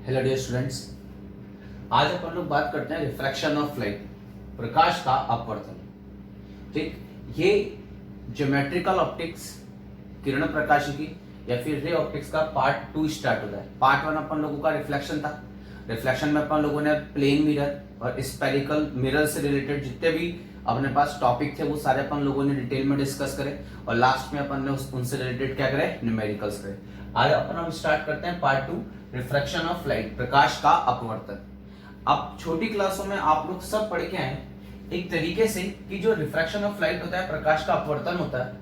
Hello dear students, आज अपन लोग बात करते हैं रिफ्रैक्शन ऑफ लाइट, प्रकाश का अपवर्तन। ठीक, ये ज्योमेट्रिकल ऑप्टिक्स, किरण प्रकाशिकी या फिर रे ऑप्टिक्स का पार्ट 2 स्टार्ट होता है। पार्ट 1 अपन लोगों का रिफ्लेक्शन था। रिफ्लेक्शन में अपन लोगों ने प्लेन मिरर और स्पेरिकल मिरर से रिलेटेड जितने भी अपने पास टॉपिक थे वो सारे अपन लोगों ने डिटेल में डिस्कस करे और लास्ट में अपन ने उनसे रिलेटेड क्या करे, न्यूमेरिकल्स करे। आज अपन अब स्टार्ट करते हैं पार्ट 2, रिफ्रैक्शन ऑफ लाइट, प्रकाश का अपवर्तन। अब छोटी क्लासों में आप लोग सब पढ़ के आए एक तरीके से कि जो रिफ्रैक्शन ऑफ लाइट होता है, प्रकाश का अपवर्तन होता है,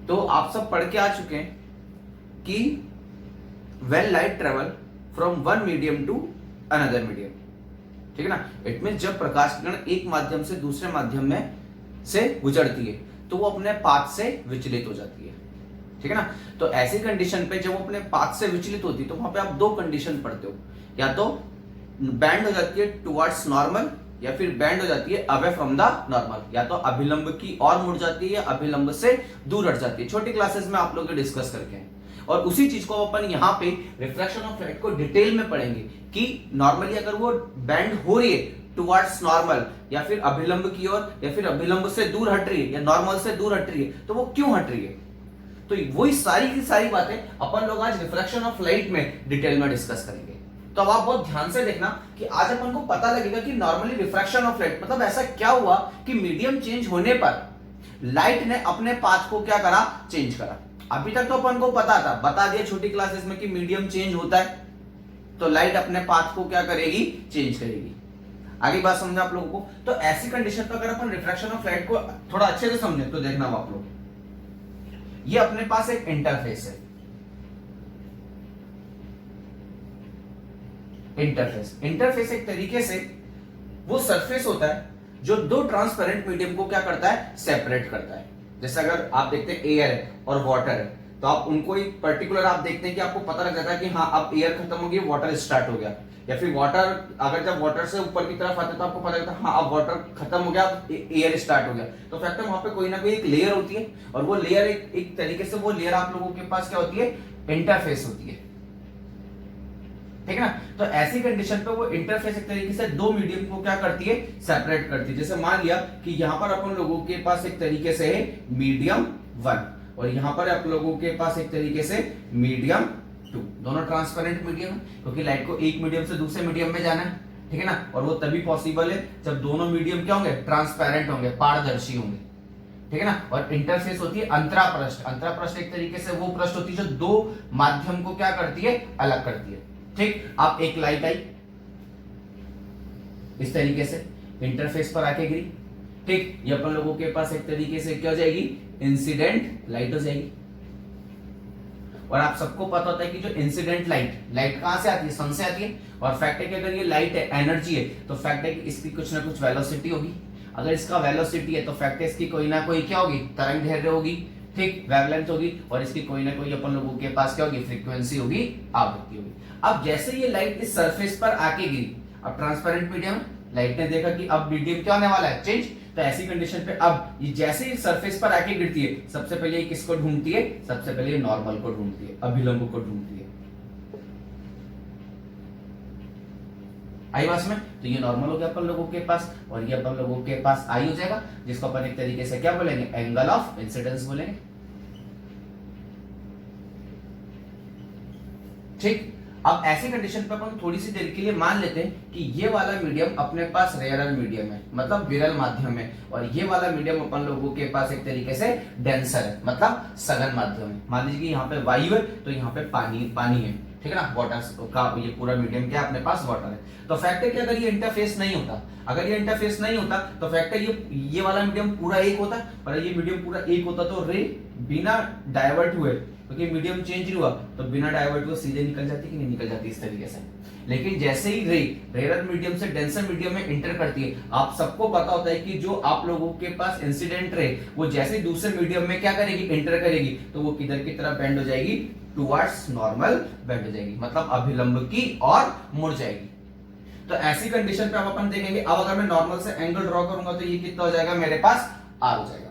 तो आप सब पढ़ के आ चुके हैं कि when light travel from one medium to another medium, ठीक है ना, इट मीन जब प्रकाश किरण एक माध्यम से दूसरे माध्यम में से गुजरती है तो वो अपने पाथ से विचलित हो जाती है, ठीक है ना। तो ऐसी कंडीशन पे जब वो अपने पाथ से विचलित होती है तो वहां पे आप दो कंडीशन पढ़ते हो, या तो बैंड हो जाती है टुवर्ड्स नॉर्मल या फिर बैंड हो जाती है अवे फ्रॉम द नॉर्मल, या तो अभिलंब की ओर मुड़ जाती है या अभिलंब से दूर हट जाती है। छोटी क्लासेस में आप लोग डिस्कस करके हैं और उसी चीज को अपन यहाँ पे रिफ्रैक्शन ऑफ लाइट को डिटेल में पढ़ेंगे कि नॉर्मली अगर वो बैंड हो रही है टुवर्ड्स नॉर्मल या फिर अभिलंब की ओर या फिर अभिलंब से दूर हट रही है या नॉर्मल से दूर हट रही है तो वो क्यों हट रही है। तो वही सारी की सारी बातें अपन लोग आज रिफ्रैक्शन ऑफ लाइट में डिटेल में डिस्कस करेंगे। तो अब आप बहुत ध्यान से देखना कि आज अपन को पता लगेगा कि नॉर्मली रिफ्रैक्शन ऑफ लाइट मतलब ऐसा क्या हुआ कि मीडियम चेंज होने पर लाइट ने अपने पाथ को क्या करा, चेंज करा। अभी तक तो अपन को पता था, बता दिया छोटी क्लासेस में कि मीडियम चेंज होता है तो लाइट अपने पाथ को क्या करेगी, चेंज करेगी। आगे बात समझा आप लोगों को। तो ऐसी कंडीशन पर अगर अपन रिफ्रैक्शन ऑफ लाइट को थोड़ा अच्छे से समझे तो देखना आप लोग, ये अपने पास एक इंटरफेस है। इंटरफेस एक तरीके से वो सरफेस होता है जो दो ट्रांसपेरेंट मीडियम को क्या करता है, सेपरेट करता है। जैसे अगर आप देखते हैं एयर है और वाटर है तो आप उनको एक पर्टिकुलर आप देखते हैं कि आपको पता लग जाता है कि हाँ अब एयर खत्म हो गई, वाटर स्टार्ट हो गया, या फिर वाटर अगर जब वाटर से ऊपर की तरफ आते तो आपको पता लगता है हाँ अब वाटर खत्म हो गया, अब एयर स्टार्ट हो गया। तो फैक्ट है वहां पे कोई ना कोई एक लेयर होती है और वो लेयर एक तरीके से वो लेयर आप लोगों के पास क्या होती है, इंटरफेस होती है, ठीक है ना। तो ऐसी कंडीशन पे वो इंटरफेस एक तरीके से दो मीडियम को क्या करती है, सेपरेट करती है। जैसे मान लिया कि यहां पर अपन लोगों के पास एक तरीके से है मीडियम 1 और यहां पर आप लोगों के पास एक तरीके से मीडियम 2, दोनों ट्रांसपेरेंट मीडियम है क्योंकि लाइट को एक मीडियम से दूसरे मीडियम में जाना है, ठीक है ना। और वो तभी पॉसिबल है जब दोनों मीडियम क्या होंगे, ट्रांसपेरेंट होंगे, पारदर्शी होंगे, ठीक है ना। और इंटरफेस होती है अंतरापृष्ठ। अंतरापृष्ठ एक तरीके से वो पृष्ठ होती है जो दो माध्यम को क्या करती है, अलग करती है, ठीक। अब एक लाइट आई इस तरीके से इंटरफेस पर आके गिरी, ठीक, ये अपन लोगों के पास एक तरीके से क्या हो जाएगी, इंसिडेंट लाइट हो जाएगी। और आप सबको पता होता है कि जो इंसिडेंट लाइट कहां से आती है, सन से आती है। और फैक्ट है कि अगर ये लाइट है, एनर्जी है, तो फैक्ट है कि इसकी कुछ ना कुछ वेलोसिटी होगी। अगर इसका वेलोसिटी है तो फैक्ट है इसकी कोई ना कोई क्या होगी, तरंग दैर्ध्य होगी, ठीक, वेवलेंथ होगी, और इसकी कोई ना कोई अपन लोगों के पास क्या होगी, फ्रीक्वेंसी होगी, आवृत्ति होगी। अब जैसे ये लाइट इस सरफेस पर आके गिरी, अब ट्रांसपेरेंट मीडियम, लाइट ने देखा कि अब मीडियम क्या होने वाला है, चेंज। तो ऐसी कंडीशन पे अब ये जैसे ही सरफेस पर आके गिरती है सबसे पहले ये किसको ढूंढती है, सबसे पहले ये नॉर्मल को ढूंढती है, अभिलंब को ढूंढती है। आई बात में, तो ये नॉर्मल हो गया अपन लोगों के पास और ये अपन लोगों के पास आई हो जाएगा, जिसको अपन एक तरीके से क्या बोलेंगे, एंगल ऑफ इंसिडेंस बोलेंगे, ठीक। अब ऐसी कंडीशन पे अपन थोड़ी सी देर के लिए मान लेते हैं कि ये वाला मीडियम अपने पास रेयरर मीडियम है, मतलब विरल माध्यम है, और ये वाला मीडियम अपन लोगों के पास एक तरीके से डेंसर है, मतलब सघन माध्यम है। मान लीजिए कि यहाँ पे वायु है तो यहाँ पे पानी है, ठीक है ना, वाटर का ये पूरा मीडियम क्या अपने पास वाटर है। तो फैक्ट है कि अगर ये इंटरफेस नहीं होता, तो फैक्ट है ये वाला मीडियम पूरा एक होता, और ये मीडियम पूरा एक होता तो रे बिना डाइवर्ट हुए, क्योंकि मीडियम चेंज नहीं हुआ तो बिना डाइवर्ट हुए सीधे निकल जाती कि नहीं निकल जाती इस तरीके से। लेकिन जैसे ही रेयर मीडियम से डेंसर मीडियम में इंटर करती है, आप सबको पता होता है कि जो आप लोगों के पास इंसिडेंट रे वो जैसे ही दूसरे मीडियम में क्या करेगी, इंटर करेगी, तो वो किधर की तरफ बेंड हो जाएगी, टुवर्ड्स नॉर्मल बेंड हो जाएगी, मतलब अभिलंब की और मुड़ जाएगी। तो ऐसी कंडीशन पे अब अपन देखेंगे, अब अगर मैं नॉर्मल से एंगल ड्रॉ करूंगा तो ये कितना हो जाएगा, मेरे पास आर हो जाएगा।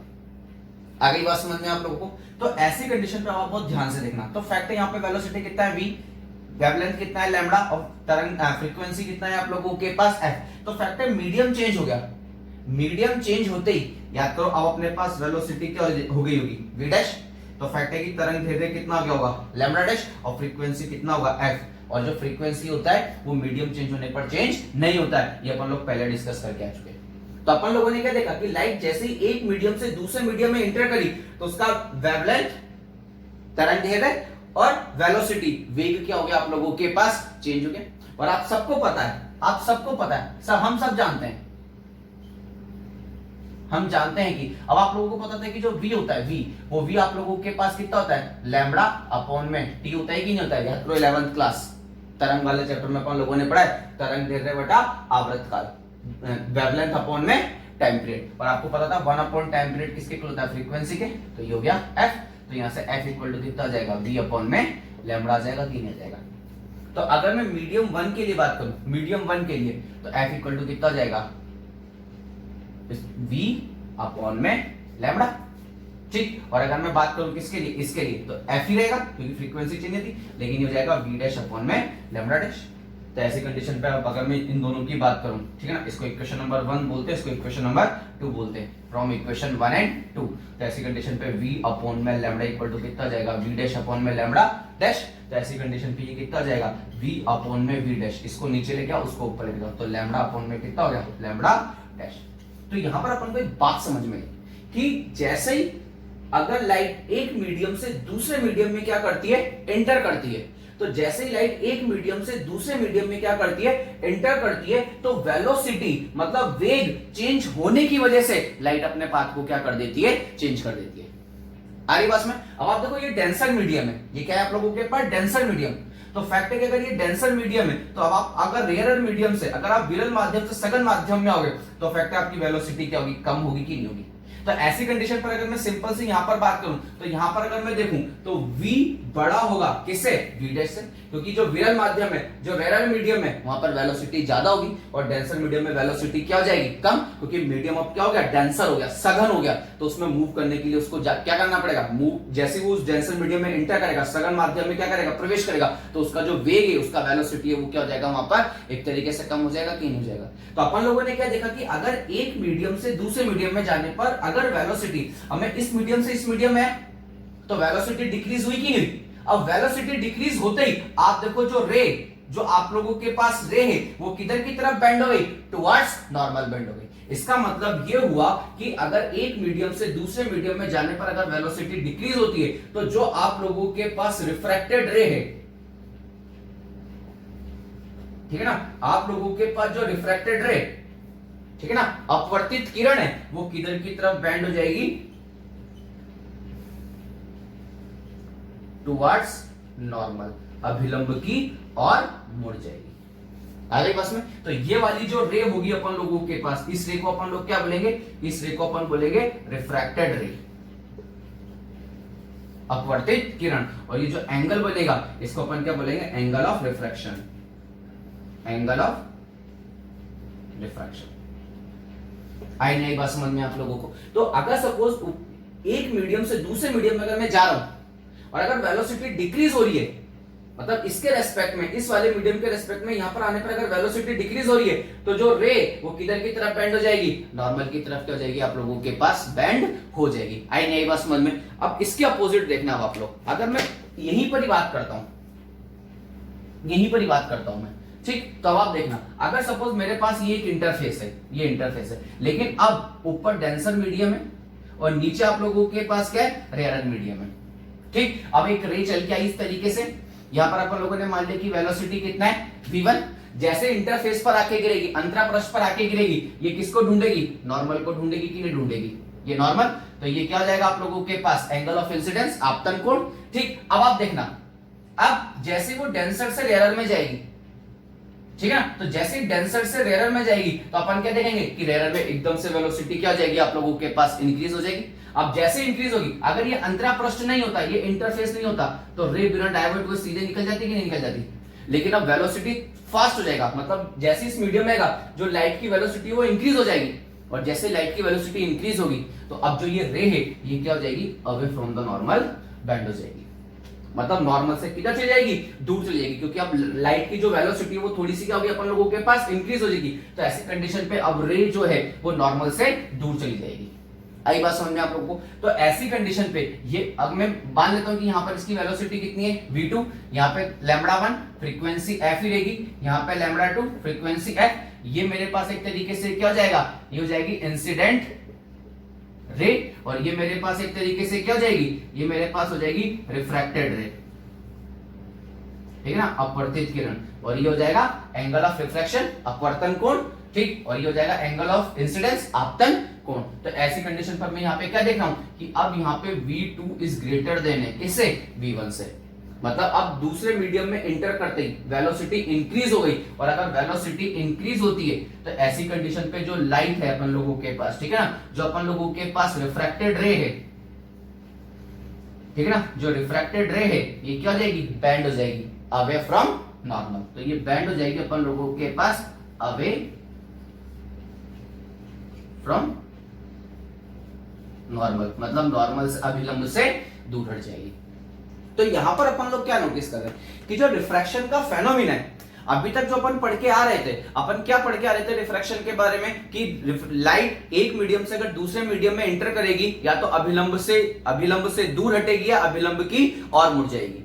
आगे बात समझ में आप लोगों को। तो ऐसी कंडीशन पे आप बहुत ध्यान से देखना। तो फैक्ट है यहाँ पे वेलोसिटी कितना है, v, वेवलेंथ कितना है लैम्बडा और तरंग फ्रीक्वेंसी कितना है आप लोगों के पास एफ। तो फैक्ट है मीडियम चेंज हो गया, मीडियम चेंज होते ही याद करो अब अपने पास वेलोसिटी क्या हो गई होगी v डैश। तो फैक्ट है कि तरंग धैर्य कितना हो गया होगा लैम्बडा डैश और फ्रीक्वेंसी कितना होगा f। और जो फ्रीक्वेंसी होता है वो मीडियम चेंज होने पर चेंज नहीं होता है, ये अपन लोग पहले डिस्कस करके आ चुके हैं। तो अपन लोगों ने क्या देखा कि लाइट जैसे ही एक मीडियम से दूसरे मीडियम में एंटर करी तो उसका वेवलेंथ तरंग धैर्य और वेलोसिटी वेग क्या हो गया आप लोगों के पास चेंज हो गया। और आप सबको पता है, आप सबको पता है, सब हम सब जानते हैं, हम जानते हैं कि अब आप लोगों को पता था कि जो v होता है v, वो v आप लोगों के पास कितना होता है लैम्बडा अपॉन में t होता है कि नहीं होता है। याद करो 11th क्लास तरंग वाले चैप्टर में अपन लोगों ने पढ़ा है तरंग धैर्य बटा आवर्तकाल, वेवलेंथ अपॉन में टाइम पीरियड। और आपको पता था 1 अपॉन टाइम पीरियड किसके इक्वल होता है फ्रीक्वेंसी के, तो ये हो गया f। तो यहां से f इक्वल टू कितना आ जाएगा v अपॉन में लैम्बडा आ जाएगा कि नहीं आ जाएगा। तो अगर मैं मीडियम 1 के लिए बात करूं, मीडियम 1 के लिए तो f इक्वल टू कितना आ जाएगा v अपॉन में लैम्बडा, ठीक। और अगर मैं बात करूं किसके लिए, इसके लिए तो f ही रहेगा क्योंकि फ्रीक्वेंसी चेंज थी, लेकिन ये हो जाएगा v डैश अपॉन में लैम्बडा डैश। तो ऐसी कंडीशन पे अब अगर मैं इन दोनों की बात करूं, ठीक है ना, इसको इक्वेशन नंबर 1 बोलते हैं, इसको इक्वेशन नंबर 2 बोलते हैं, फ्रॉम इक्वेशन 1 एंड 2। तो ऐसी कंडीशन पे v अपॉन में लैम्बडा इक्वल टू कितना जाएगा v डैश अपॉन में लैम्बडा डैश। तो ऐसी कंडीशन पे ये कितना जाएगा v अपॉन में v डैश, इसको नीचे लेके आओ उसको ऊपर लेके जाओ, तो लैम्बडा अपॉन में कितना हो गया लैम्बडा डैश। तो यहां पर अपन को एक बात समझ में आई कि जैसे ही अगर लाइट एक मीडियम से दूसरे मीडियम में क्या करती है एंटर करती है, तो जैसे ही लाइट एक मीडियम से दूसरे मीडियम में क्या करती है एंटर करती है, तो वेलोसिटी मतलब वेग चेंज होने की वजह से लाइट अपने पाथ को क्या कर देती है चेंज कर देती है। आ रही बात में। अब आप देखो ये डेंसर मीडियम है, ये क्या है आप लोगों के पास डेंसर मीडियम। तो फैक्ट है कि अगर ये डेंसर मीडियम है तो अब आप अगर रेयरर मीडियम से अगर आप विरल माध्यम से सघन माध्यम में आओगे तो फैक्ट है आपकी वेलोसिटी क्या होगी कम होगी कि नहीं होगी। तो ऐसी कंडीशन पर अगर मैं सिंपल से यहां पर बात करूं तो यहां पर अगर मैं देखूं तो v बड़ा होगा किससे v डैश से, क्योंकि जो विरल माध्यम है जो रेयर मीडियम है वहां पर वेलोसिटी ज्यादा होगी और डेंसर मीडियम में वेलोसिटी क्या हो जाएगी कम, क्योंकि मीडियम अब क्या हो गया डेंसर हो गया सघन हो गया। तो उसमें मूव करने के लिए उसको क्या करना पड़ेगा मूव, जैसे वो उस डेंसर मीडियम में एंटर करेगा सघन माध्यम में क्या करेगा प्रवेश करेगा, तो उसका जो वेग है उसका वेलोसिटी है वो क्या हो जाएगा वहां पर एक तरीके से कम हो जाएगा कि नहीं हो जाएगा। तो अपन लोगों ने क्या देखा कि अगर एक मीडियम से दूसरे मीडियम में जाने पर अगर वेलोसिटी हमें इस मीडियम से इस मीडियम में तो वेलोसिटी डिक्रीज हुई कि नहीं। अब वेलोसिटी डिक्रीज होते ही आप देखो जो रे जो आप लोगों के पास रे है वो किधर की तरफ बेंड हो गई टुवर्ड्स नॉर्मल बेंड हो गई। इसका मतलब ये हुआ कि अगर एक मीडियम से दूसरे मीडियम में जाने पर अगर वेलोसिटी डिक्रीज होती है तो जो आप लोगों के पास रिफ्रैक्टेड रे है, ठीक है ना, आप लोगों के पास जो रिफ्रैक्टेड रे, ठीक है ना, अपवर्तित किरण है वो किधर की तरफ बेंड हो जाएगी टुवर्ड्स नॉर्मल, अभिलंब की और मुड़ जाएगी। आ गई बस में। तो ये वाली जो रे होगी अपन लोगों के पास, इस रे को अपन लोग क्या बोलेंगे, इस रे को अपन बोलेंगे रिफ्रैक्टेड रे, अपवर्तित किरण। और ये जो एंगल बनेगा इसको अपन क्या बोलेंगे angle of refraction, angle of refraction. आई नहीं बात समझ में आप लोगों को। तो अगर सपोज एक मीडियम से दूसरे मीडियम में अगर मैं जा रहा हूं और अगर वेलोसिटी डिक्रीज हो रही है, मतलब इसके रेस्पेक्ट में इस वाले मीडियम के रेस्पेक्ट में यहां पर आने पर अगर वेलोसिटी डिक्रीज हो रही है तो जो रे वो किधर की तरफ बेंड हो जाएगी नॉर्मल की तरफ क्या हो जाएगी आप लोगों के पास बेंड हो जाएगी। आई नहीं बात समझ में। अब इसके अपोजिट देखना अब आप लोग, अगर मैं यहीं पर ही बात करता हूं, यहीं पर ही बात करता हूं मैं, ठीक, तो अब आप देखना अगर सपोज मेरे पास ये एक इंटरफेस है, ये इंटरफेस है, लेकिन अब ऊपर डेंसर मीडियम है और नीचे आप लोगों के पास क्या है रेयर मीडियम है, ठीक। अब एक रे चल के आई इस तरीके से, यहां पर अपन लोगों ने मान लिया कि वेलोसिटी कितना है v1, जैसे इंटरफेस पर आके गिरेगी अंतरापृष्ठ पर आके गिरेगी ये किसको ढूंढेगी नॉर्मल को ढूंढेगी कि नहीं ढूंढेगी, ये नॉर्मल। तो ये क्या हो जाएगा आप लोगों के पास एंगल ऑफ इंसिडेंस आपतन कोण, ठीक। अब आप देखना अब जैसे वो डेंसर से रेयर में जाएगी, ठीक है ना, तो जैसे डेंसर से रेयर में जाएगी तो अपन क्या देखेंगे कि रेयर में एकदम से वेलोसिटी क्या हो जाएगी आप लोगों के पास इंक्रीज हो जाएगी। अब जैसे इंक्रीज होगी अगर ये अंतरापृष्ठ नहीं होता, ये इंटरफेस नहीं होता तो रे बिना डाइवर्ट हुए सीधे निकल जाती कि नहीं निकल जाती, लेकिन अब वेलोसिटी फास्ट हो जाएगा, मतलब जैसे इस मीडियम में आएगा जो लाइट की वेलोसिटी वो इंक्रीज हो जाएगी और जैसे लाइट की वेलोसिटी इंक्रीज होगी तो अब जो ये रे है ये क्या हो जाएगी away from the normal bend हो जाएगी। मतलब नॉर्मल से किधर चली जाएगी, दूर चली जाएगी, क्योंकि अब लाइट की जो वेलोसिटी है वो थोड़ी सी क्या होगी अपन लोगों के पास, इंक्रीज हो जाएगी। तो ऐसी कंडीशन पे अब रे जो है वो नॉर्मल से दूर चली जाएगी। आई बात समझ में आप लोगों को? तो ऐसी कंडीशन पे ये अब मैं मान लेता हूं कि यहां पर इसकी वेलोसिटी कितनी है v2, यहां पे λ1 फ्रीक्वेंसी f ही रहेगी, यहां पे λ2 फ्रीक्वेंसी f। ये मेरे पास एक तरीके से क्या हो जाएगा, ये हो जाएगी इंसिडेंट रे, और ये मेरे पास एक तरीके से क्या हो जाएगी, ये मेरे पास हो जाएगी रिफ्रैक्टेड रे, ठीक है ना, अपवर्तित किरण। और ये हो जाएगा एंगल ऑफ रिफ्रैक्शन, अपवर्तन कोण, ठीक, और ये हो जाएगा एंगल ऑफ इंसिडेंस, आपतन कोण। तो ऐसी कंडीशन पर मैं यहाँ पे क्या देख रहा हूं कि अब यहाँ पे v2 इज ग्रेटर देन है, किससे, v1 से। मतलब अब दूसरे मीडियम में इंटर करते ही वेलोसिटी इंक्रीज हो गई, और अगर वेलोसिटी इंक्रीज होती है तो ऐसी कंडीशन पे जो लाइट है अपन लोगों के पास, ठीक है ना, जो अपन लोगों के पास रिफ्रैक्टेड रे है, ठीक है ना, जो रिफ्रैक्टेड रे है ये क्या हो जाएगी, बैंड हो जाएगी अवे फ्रॉम नॉर्मल। तो ये बैंड हो जाएगी अपन लोगों के पास अवे फ्रॉम नॉर्मल, मतलब नॉर्मल से अभिलंब से दूर हट जाएगी। तो यहां पर अपन लोग क्या नोटिस कर रहे हैं कि जो रिफ्रैक्शन का फेनोमेना है, अभी तक जो अपन पढ़ के आ रहे थे, अपन क्या पढ़ के आ रहे थे रिफ्रैक्शन के बारे में, कि लाइट एक मीडियम से अगर दूसरे मीडियम में एंटर करेगी, या तो अभिलंब से दूर हटेगी, या अभिलंब की और मुड़ जाएगी।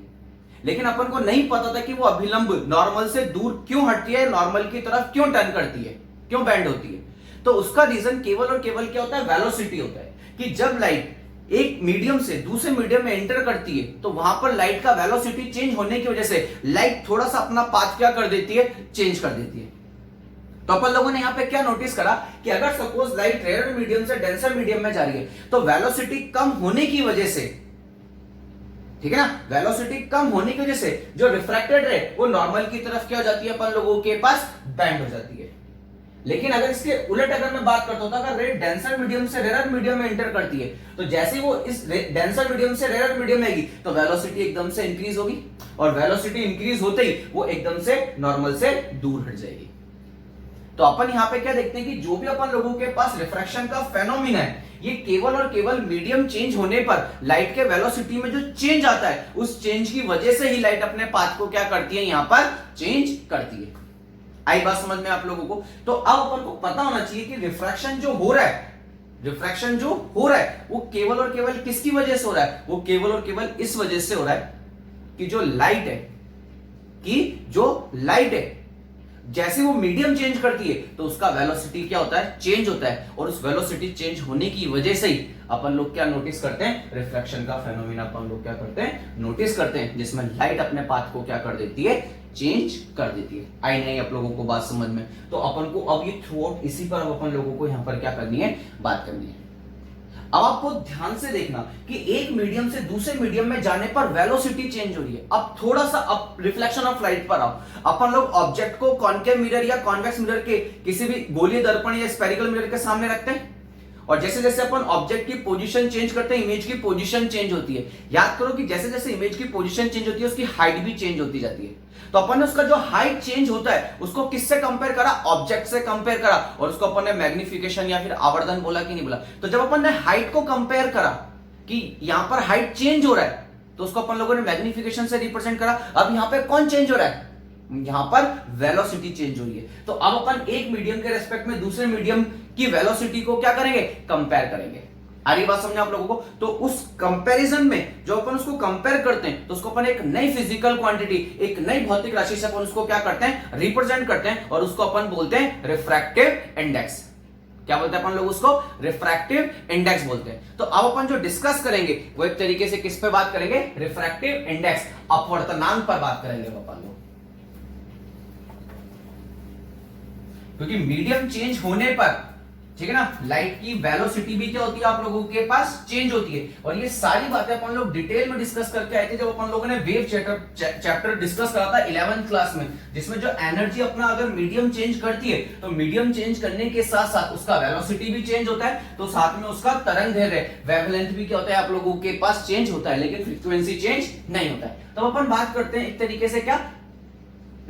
लेकिन अपन को नहीं पता था कि वो अभिलंब नॉर्मल से दूर क्यों हटती है, नॉर्मल की तरफ क्यों टर्न करती है, क्यों बैंड होती है। तो उसका रीजन केवल और केवल क्या होता है, वेलोसिटी होता है। कि जब लाइट एक मीडियम से दूसरे मीडियम में एंटर करती है तो वहां पर लाइट का वेलोसिटी चेंज होने की वजह से लाइट थोड़ा सा अपना पाथ क्या कर देती है, चेंज कर देती है। तो अपन लोगों ने यहां पे क्या नोटिस करा कि अगर सपोज लाइट रेयर मीडियम से डेंसर मीडियम में जा रही है तो वेलोसिटी कम होने की वजह से, ठीक है ना, वेलोसिटी कम होने की वजह से जो रिफ्रैक्टेड रे वो नॉर्मल की तरफ क्या हो जाती है, अपन लोगों के पास बैंड हो जाती है। लेकिन अगर इसके उलट अगर मैं बात करता हूं, अगर रे डेंसर मीडियम से रेयर मीडियम में एंटर करती है तो जैसे वो इस डेंसर मीडियम से रेयर मीडियम में आएगी तो वेलोसिटी एकदम से इंक्रीज होगी, और वेलोसिटी इंक्रीज होते ही वो एकदम से नॉर्मल से दूर हट जाएगी। तो अपन यहां पे क्या देखते हैं कि जो भी अपन लोगों के पास रिफ्रैक्शन का फेनोमेना है, ये केवल और केवल मीडियम चेंज होने पर लाइट के वेलोसिटी में जो चेंज आता है, उस चेंज की वजह से ही लाइट अपने पाथ को क्या करती है, यहां पर चेंज करती है। आई बात समझ में आप लोगों को? तो अब अपन को पता होना चाहिए कि रिफ्रैक्शन जो हो रहा है वो केवल और केवल किसकी वजह से हो रहा है, वो केवल और केवल इस वजह से हो रहा है कि जो लाइट है जैसे वो मीडियम चेंज करती है तो उसका वेलोसिटी क्या होता है, चेंज होता है, और उस वेलोसिटी चेंज होने की वजह से ही अपन लोग क्या नोटिस करते हैं, रिफ्रैक्शन का फेनोमेना अपन लोग क्या करते हैं, नोटिस करते हैं, जिसमें लाइट अपने पाथ को क्या कर देती है, चेंज कर देती है। आई नहीं आप लोगों को बात समझ में? तो अपन को अब ये थ्रू आउट इसी पर अब अपन लोगों को यहां पर क्या करनी है, बात करनी है। अब आपको ध्यान से देखना कि एक मीडियम से दूसरे मीडियम में जाने पर वेलोसिटी चेंज हो रही है। अब थोड़ा सा अब रिफ्लेक्शन ऑफ लाइट पर आओ। अपन लोग ऑब्जेक्ट को कॉन्केव मिरर या कॉन्वेक्स मिरर के किसी भी गोलीय दर्पण या स्फेरिकल मिरर के सामने रखते हैं, और जैसे जैसे अपन ऑब्जेक्ट की पोजीशन चेंज करते हैं, इमेज की पोजीशन चेंज होती है। याद करो कि जैसे जैसे इमेज की पोजीशन चेंज होती है उसकी हाइट भी चेंज होती जाती है। तो अपन ने उसका जो हाइट चेंज होता है उसको किससे कंपेयर करा, ऑब्जेक्ट से कंपेयर करा, और उसको अपन ने मैग्निफिकेशन या फिर आवर्धन बोला कि नहीं बोला। तो जब अपन ने हाइट को कंपेयर करा कि यहां पर हाइट चेंज हो रहा है तो उसको अपन लोगों ने मैग्निफिकेशन से रिप्रेजेंट करा। अब यहां पर कौन चेंज हो रहा है, यहां पर वेलोसिटी चेंज हो रही है। तो अब अपन एक मीडियम के रेस्पेक्ट में दूसरे मीडियम की वेलोसिटी को क्या करेंगे, कंपेयर करेंगे। आ रही बात समझे आप लोगों को? तो उस कंपैरिजन में जो अपन उसको कंपेयर करते हैं तो उसको अपन एक नई फिजिकल क्वांटिटी, एक नई भौतिक राशि से अपन उसको क्या करते हैं, रिप्रेजेंट करते हैं, और उसको अपन बोलते हैं रिफ्रैक्टिव इंडेक्स। क्या बोलते हैं अपन लोग उसको, रिफ्रैक्टिव इंडेक्स बोलते हैं। तो अब अपन जो डिस्कस करेंगे वो एक तरीके से किस पे बात करेंगे, रिफ्रैक्टिव इंडेक्स, अपवर्तनांक पर बात करेंगे अपन लोग। क्योंकि मीडियम चेंज होने पर, ठीक है ना, लाइट की वेलोसिटी भी क्या होती है, आप लोगों के पास चेंज होती है। और ये सारी बातें अपन लोग डिटेल में डिस्कस करके आए थे जब अपन लोगों ने वेव चैप्टर डिस्कस करा था 11th क्लास में, जिसमें जो एनर्जी अपना अगर मीडियम चेंज करती है तो मीडियम चेंज करने के साथ साथ उसका वेलोसिटी भी चेंज होता है, तो साथ में उसका तरंगदैर्घ्य, वेवलेंथ भी क्या होता है, आप लोगों के पास चेंज होता है, लेकिन फ्रीक्वेंसी चेंज नहीं होता है। तो अपन बात करते हैं एक तरीके से क्या,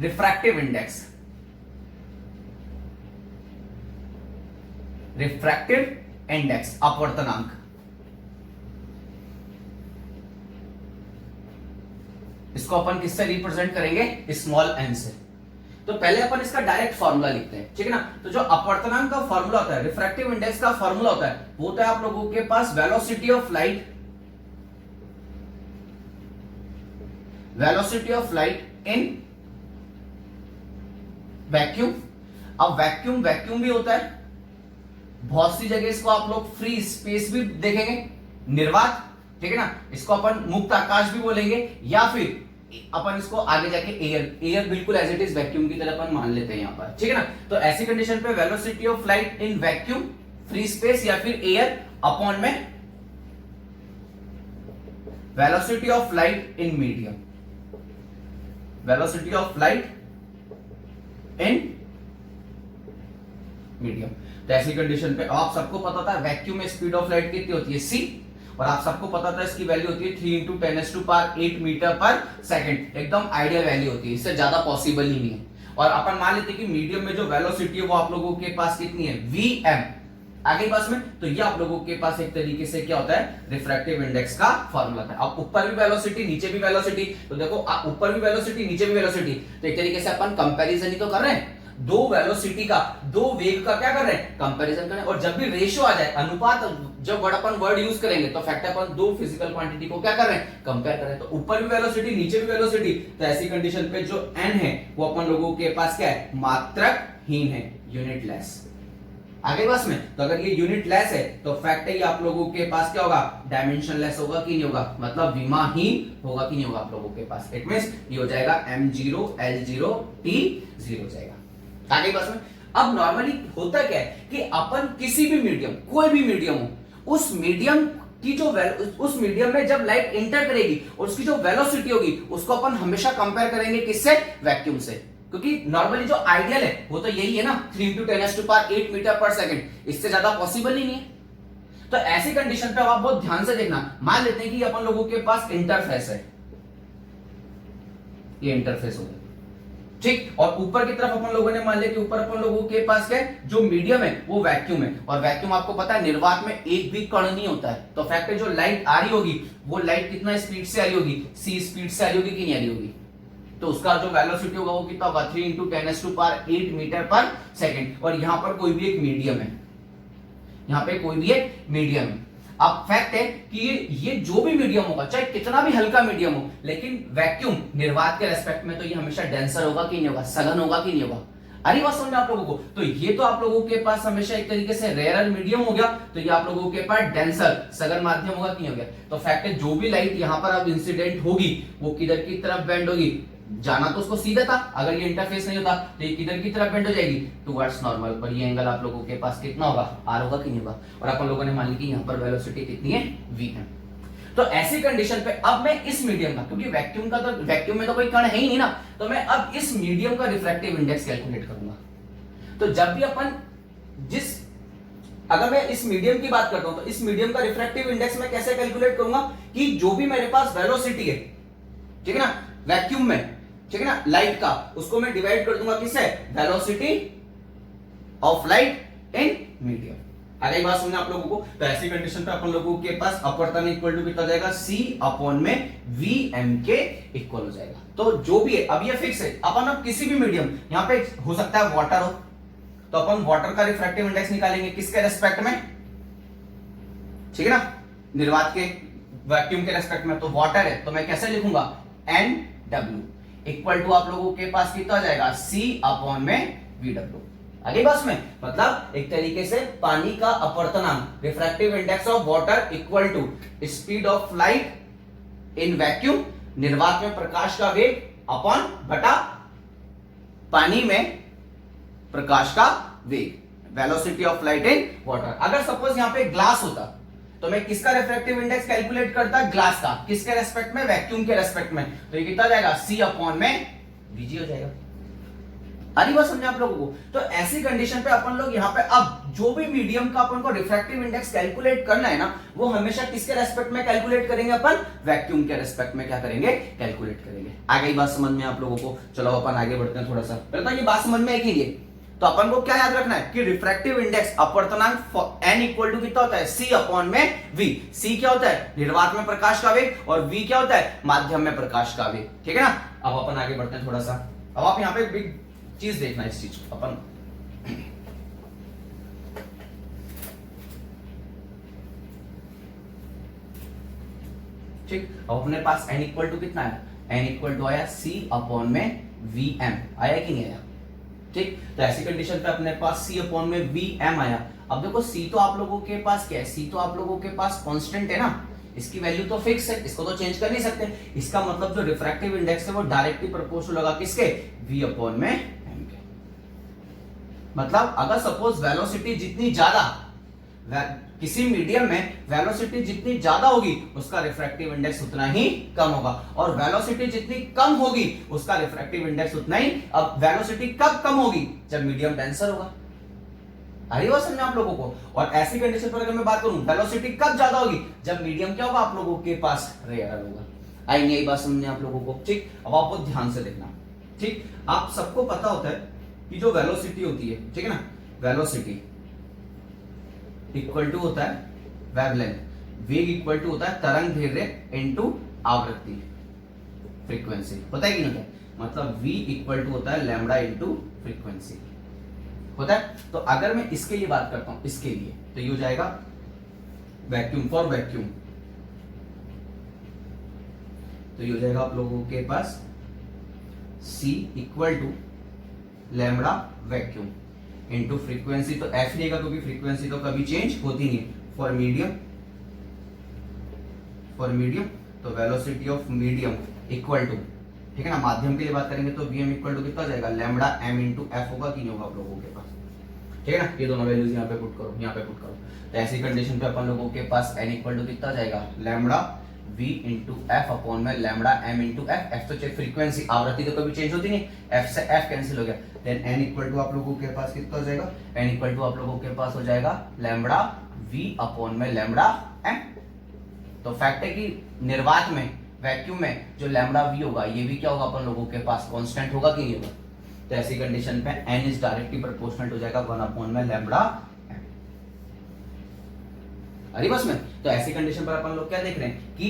रिफ्रैक्टिव इंडेक्स, रिफ्रैक्टिव इंडेक्स, अपवर्तनांक। इसको अपन किससे रिप्रेजेंट करेंगे, स्मॉल n से। तो पहले अपन इसका डायरेक्ट फॉर्मूला लिखते हैं, ठीक है ना। तो जो अपवर्तनांक का फॉर्मूला होता है, रिफ्रैक्टिव इंडेक्स का फॉर्मूला होता है, वो होता है आप लोगों के पास velocity of light, velocity of light in vacuum. अब वैक्यूम भी होता है, बहुत सी जगह इसको आप लोग फ्री स्पेस भी देखेंगे, निर्वात, ठीक है ना। इसको अपन मुक्त आकाश भी बोलेंगे, या फिर अपन इसको आगे जाके एयर बिल्कुल एज इट इज वैक्यूम की तरह अपन मान लेते हैं यहां पर, ठीक है ना। तो ऐसी कंडीशन पे velocity of light in vacuum, free space या फिर एयर अपॉन में velocity of light in medium, velocity of light in medium. तो ऐसी कंडीशन पे आप सबको पता था वैक्यूम में स्पीड ऑफ लाइट कितनी होती है, c, और आप सबको पता था इसकी वैल्यू होती है 3 × 10⁸ मीटर पर सेकंड। एकदम आइडियल वैल्यू होती है, इससे ज्यादा पॉसिबल ही नहीं है। और अपन मान लेते हैं कि मीडियम में जो वेलोसिटी है वो आप लोगों के पास कितनी है, vm। आगे पास में तो ये आप लोगों के पास एक तरीके से क्या होता है, रिफ्रैक्टिव इंडेक्स का फॉर्मूला था। अब ऊपर भी वेलोसिटी नीचे भी वेलोसिटी, तो देखो ऊपर भी वेलोसिटी नीचे भी वेलोसिटी, तो एक तरीके से अपन कंपैरिजन ही तो कर रहे हैं, दो वेलोसिटी का, दो वेग का क्या कर रहे हैं, कंपैरिजन कर रहे हैं। और जब भी रेशियो आ जाए, अनुपात, जब अपन वर्ड यूज करेंगे तो फैक्ट अपन दो फिजिकल क्वांटिटी को क्या कर रहे हैं, कंपेयर कर रहे हैं। तो ऊपर भी वेलोसिटी नीचे भी वेलोसिटी, तो ऐसी कंडीशन पे जो n है वो अपन लोगों के पास क्या है, मात्रकहीन है, यूनिटलेस। आगे बस में तो अगर ये यूनिटलेस है तो फैक्ट है ये आप लोगों के पास क्या होगा, डायमेंशनलेस होगा कि नहीं होगा, मतलब विमाहीन होगा कि नहीं होगा आप लोगों के पास। इट मींस ये हो जाएगा m0 l0 t0 हो जाएगा। आगे बस में अब नॉर्मली होता क्या है कि अपन किसी भी मीडियम, कोई भी मीडियम हो, उस मीडियम की जो उस मीडियम में जब लाइट इंटर करेगी और उसकी जो वेलोसिटी होगी उसको अपन हमेशा कंपेयर करेंगे किससे, वैक्यूम से। क्योंकि नॉर्मली जो आइडियल है वो तो यही है ना, 3 × 10⁸ मीटर पर सेकंड, इससे ज्यादा पॉसिबल ही नहीं है। तो ऐसी कंडीशन पे आप बहुत ध्यान से देखना, मान लेते हैं कि अपन लोगों के पास इंटरफेस है, ये इंटरफेस हो गया, ठीक। और ऊपर की तरफ अपन लोगों ने मान लिया कि ऊपर अपन लोगों के पास क्या है, जो मीडियम है वो वैक्यूम है। और वैक्यूम आपको पता है निर्वात में एक भी कण नहीं होता है। तो फैक्ट है जो लाइट आ रही होगी वो लाइट कितना स्पीड से आ रही होगी, c स्पीड से आ रही होगी कि नहीं आ रही होगी। तो उसका जो वेलोसिटी होगा वो कितना होगा, 3 × 10⁸ मीटर पर सेकंड। और यहां पर कोई भी एक मीडियम है, यहां पे कोई भी एक मीडियम है। अब फैक्ट है कि ये जो भी मीडियम होगा, चाहे कितना भी हल्का मीडियम हो, लेकिन वैक्यूम निर्वात के रेस्पेक्ट में तो ये हमेशा डेंसर होगा कि नहीं होगा, सघन होगा कि नहीं होगा। अरे बात समझ में आप लोगों को। तो ये तो आप लोगों के पास हमेशा एक तरीके से रेयर मीडियम हो गया, तो ये आप लोगों के पास डेंसर सघन माध्यम होगा कि नहीं हो गया। तो फैक्ट है जो भी लाइट यहां पर अब इंसिडेंट होगी वो किधर की तरफ बेंड होगी, जाना तो उसको सीधा था, अगर ये इंटरफेस नहीं होता तो ये किधर की तरफ बेंड हो जाएगी, टुवर्ड्स नॉर्मल। पर ये एंगल आप लोगों के पास कितना होगा, r होगा कि नहीं होगा। और अपन लोगों ने मान ली कि यहाँ पर वेलोसिटी कितनी है, v है। तो ऐसी कंडीशन पे अब मैं इस मीडियम का, क्योंकि वैक्यूम में तो कोई कण है ही नहीं ना, तो मैं अब इस मीडियम का रिफ्रैक्टिव इंडेक्स कैलकुलेट करूंगा। तो जब भी अपन अगर मैं इस मीडियम की बात करता हूं तो इस मीडियम का रिफ्रैक्टिव इंडेक्स मैं कैसे कैलकुलेट करूंगा कि जो भी मेरे पास वेलोसिटी है, ठीक है ना, वैक्यूम में, ठीक है ना, लाइट का, उसको मैं डिवाइड कर दूंगा किससे, velocity of light in medium. आगे बात सुनना आप लोगों को। तो ऐसी कंडीशन पे अपन लोगों के पास अपवर्तन इक्वल टू कितना जाएगा, c अपॉन में vm के इक्वल हो जाएगा। तो जो भी है अब ये फिक्स है। अपन अब किसी भी मीडियम, यहां पे हो सकता है वाटर हो, तो अपन वाटर का रिफ्रैक्टिव इंडेक्स निकालेंगे किसके रेस्पेक्ट में, ठीक है ना, निर्वात के, वैक्यूम के रेस्पेक्ट में। तो वाटर है तो मैं कैसे लिखूंगा, NW इक्वल टू आप लोगों के पास कितना जाएगा, c अपॉन में VW। आगे बस में मतलब एक तरीके से पानी का अपवर्तनांक, refractive index of water equal to speed of light in vacuum, निर्वात में प्रकाश का वेग अपॉन बटा पानी में प्रकाश का वेग, velocity of light in water. अगर सपोज यहां पे ग्लास होता तो मैं किसका रिफ्रैक्टिव इंडेक्स कैलकुलेट करता, ग्लास का, किसके रेस्पेक्ट में, वैक्यूम के रेस्पेक्ट में। तो ये कितना जाएगा, c अपॉन में vg हो जाएगा। आधी बात समझे आप लोगों को। तो ऐसी कंडीशन पे अपन लोग यहाँ पे अब जो भी मीडियम का अपन को रिफ्रैक्टिव इंडेक्स कैलकुलेट करना है ना, वो हमेशा किसके रेस्पेक्ट में कैलकुलेट करेंगे, अपन वैक्यूम के रेस्पेक्ट में क्या करेंगे, कैलकुलेट करेंगे। आगे बात समझ में आप लोगों को। चलो अपन आगे बढ़ते हैं थोड़ा सा। पहले तो ये बात समझ में है कि ये तो अपन को क्या याद रखना है कि रिफ्रैक्टिव इंडेक्स अपवर्तनांक n इक्वल टू कितना होता है c अपॉन में v। c क्या होता है निर्वात में प्रकाश का वेग और v क्या होता है माध्यम में प्रकाश का वेग। ठीक है ना। अब अपन आगे बढ़ते हैं थोड़ा सा। अब आप यहां पे बिग चीज देखना इस चीज को अपन ठीक। अब अपने पास n इक्वल टू कितना है, n इक्वल टू आया c अपॉन में vm आया कि नहीं आया। ठीक। तो ऐसी कंडीशन पे अपने पास c अपॉन में vm आया। अब देखो c तो आप लोगों के पास क्या है, c तो आप लोगों के पास कांस्टेंट है ना, इसकी वैल्यू तो फिक्स है, इसको तो चेंज कर नहीं सकते। इसका मतलब जो रिफ्रैक्टिव इंडेक्स है वो डायरेक्टली प्रोपोर्शनल होगा किसके, v अपॉन में m के। मतलब अगर सपोज वेलोसिटी जितनी ज्यादा किसी मीडियम में वेलोसिटी जितनी ज्यादा होगी उसका रिफ्रैक्टिव इंडेक्स उतना ही कम होगा, और वेलोसिटी जितनी कम होगी उसका रिफ्रैक्टिव इंडेक्स उतना ही। अब वेलोसिटी कब कम होगी, जब मीडियम डेंसर होगा। आ रही बात समझ आप लोगों को। और ऐसी कंडीशन पर अगर मैं बात करूं वेलोसिटी कब ज्यादा होगी, जब मीडियम क्या होगा आप लोगों के पास रेयर होगा। आई यही बात समझने आप लोगों को। ठीक। अब आपको ध्यान से देखना। ठीक। आप सबको पता होता है कि जो वेलोसिटी होती है, ठीक है ना, वेलोसिटी इक्वल टू होता है वेवलेंथ, वेग इक्वल टू होता है तरंग दैर्ध्य इनटू आवृत्ति फ्रीक्वेंसी, होता है कि नहीं होता है। मतलब v इक्वल टू होता है लैम्बडा इनटू फ्रीक्वेंसी, होता है। तो अगर मैं इसके लिए बात करता हूं, इसके लिए तो ये हो जाएगा वैक्यूम फॉर वैक्यूम, तो ये हो जाएगा आप लोगों के पास c equal to lambda vacuum into frequency. तो एफ रहेगा क्योंकि फ्रीक्वेंसी तो कभी चेंज होती नहीं है। फॉर मीडियम तो velocity of medium equal to, ठीक है ना, माध्यम के लिए बात करेंगे तो vm इक्वल टू कितना हो जाएगा लैम्बडा m इनटू f होगा कि नहीं होगा आप लोगों के पास। ठीक है ना। ये दोनों वैल्यूज यहाँ पे पुट करो, यहाँ पे पुट करो। तो ऐसी कंडीशन पे अपन लोगों के पास n इक्वल टू कितना जाएगा lambda v into f upon में lambda m into f. F तो फ्रीक्वेंसी, आवृत्ति तो कभी चेंज होती नहीं, f से f कैंसिल हो गया। देन n इक्वल टू आप लोगों के पास कितना हो जाएगा, n इक्वल टू आप लोगों के पास हो जाएगा लैम्बडा v अपॉन में लैम्बडा m। तो फैक्ट है कि निर्वात में वैक्यूम में जो लैम्बडा v होगा ये भी क्या होगा अपन लोगों के पास कांस्टेंट होगा कि नहीं होगा। तो ऐसी कंडीशन पे n इज डायरेक्टली प्रोपोर्शनल हो जाएगा 1 अपॉन में लैम्बडा m। अरे बस में तो ऐसी कंडीशन पर अपन लोग क्या देख रहे हैं कि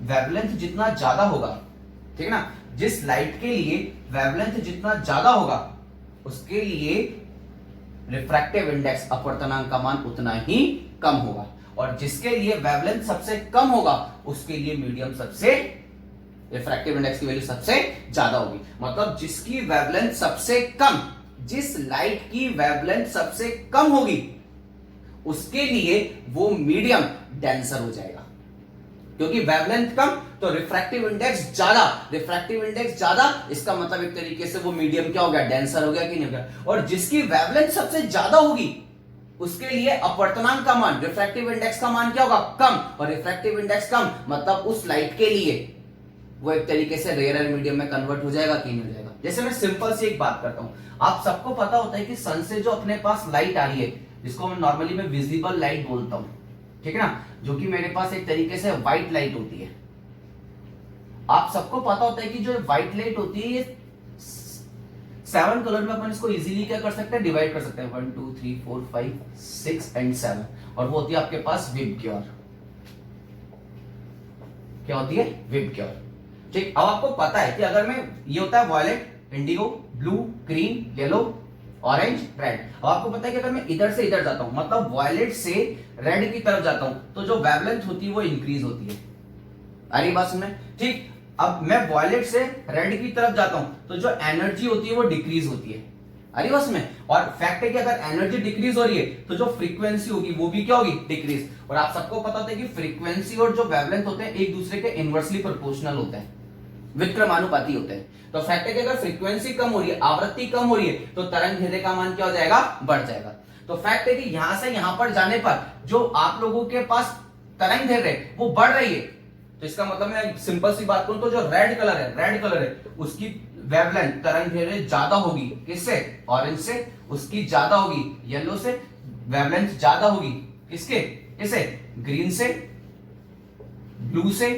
वेवलेंथ जितना ज्यादा होगा, ठीक है ना, जिस लाइट के लिए वेवलेंथ जितना ज्यादा होगा उसके लिए रिफ्रैक्टिव इंडेक्स अपवर्तनांक का मान उतना ही कम होगा, और जिसके लिए वेवलेंथ सबसे कम होगा उसके लिए मीडियम सबसे रिफ्रैक्टिव इंडेक्स की वैल्यू सबसे ज्यादा होगी। मतलब जिसकी वेवलेंथ सबसे कम, जिस लाइट की वेवलेंथ सबसे कम होगी उसके लिए वो मीडियम डेंसर हो जाएगा, क्योंकि वेवलेंथ कम तो रिफ्रैक्टिव इंडेक्स ज्यादा। रिफ्रैक्टिव इंडेक्स ज्यादा इसका मतलब एक तरीके से वो मीडियम क्या हो गया, डेंसर हो गया कि नहीं हो गया। और जिसकी वेवलेंथ सबसे ज्यादा होगी उसके लिए अपवर्तनांक का मान, रिफ्रैक्टिव इंडेक्स का मान क्या होगा, कम। और रिफ्रैक्टिव इंडेक्स कम मतलब उस लाइट के लिए वो एक तरीके से रेयर मीडियम में कन्वर्ट हो जाएगा कि नहीं हो जाएगा। जैसे मैं सिंपल सी एक बात करता हूं, आप सबको पता होता है कि सन से जो अपने पास लाइट आ रही है जिसको मैं नॉर्मली में विजिबल लाइट बोलता हूं, ठीक है ना, जो कि मेरे पास एक तरीके से व्हाइट लाइट होती है। आप सबको पता होता है कि जो व्हाइट लाइट होती है ये 7 कलर में अपन इसको इजीली क्या कर सकते हैं, डिवाइड कर सकते हैं, 1 2 3 4 5 6 एंड 7, और वो होती है आपके पास विबग्योर। क्या होती है, विबग्योर। ठीक। अब आपको पता है कि अगर मैं, ये होता है violet, indigo, blue, green, yellow, orange, red. अब आपको पता है कि अगर मैं इधर से इधर जाता हूं, मतलब वॉयलेट से रेड की तरफ जाता हूं, तो जो वेवलेंथ होती है वो इंक्रीज होती है। अरे बात सुनने। ठीक। अब मैं वॉयलेट से रेड की तरफ जाता हूं तो जो एनर्जी होती है वो डिक्रीज होती है। अरे बस में, और फैक्ट है कि अगर एनर्जी डिक्रीज हो रही है तो जो फ्रीक्वेंसी होगी वो भी क्या होगी, डिक्रीज। और आप सबको पता होता है कि फ्रीक्वेंसी और जो वेवलेंथ होते हैं एक दूसरे के इनवर्सली प्रोपोर्शनल होते हैं, विक्रमानुपाती होते हैं। तो फैक्ट है कि अगर फ्रीक्वेंसी कम हो रही है, आवृत्ति कम हो रही है, तो तरंग दैर्ध्य का मान क्या हो जाएगा, बढ़ जाएगा। तो फैक्ट है कि यहां से यहां पर जाने पर जो आप लोगों के पास तरंग दैर्ध्य वो बढ़ रही है, तो इसका मतलब मैं सिंपल सी बात करूं तो जो रेड कलर है उसकी वेवलेंथ तरंग दैर्ध्य ज्यादा होगी, किससे, ऑरेंज से। उसकी ज्यादा होगी येलो से, वेवलेंथ ज्यादा होगी किसके, किसे, ग्रीन से, ब्लू से,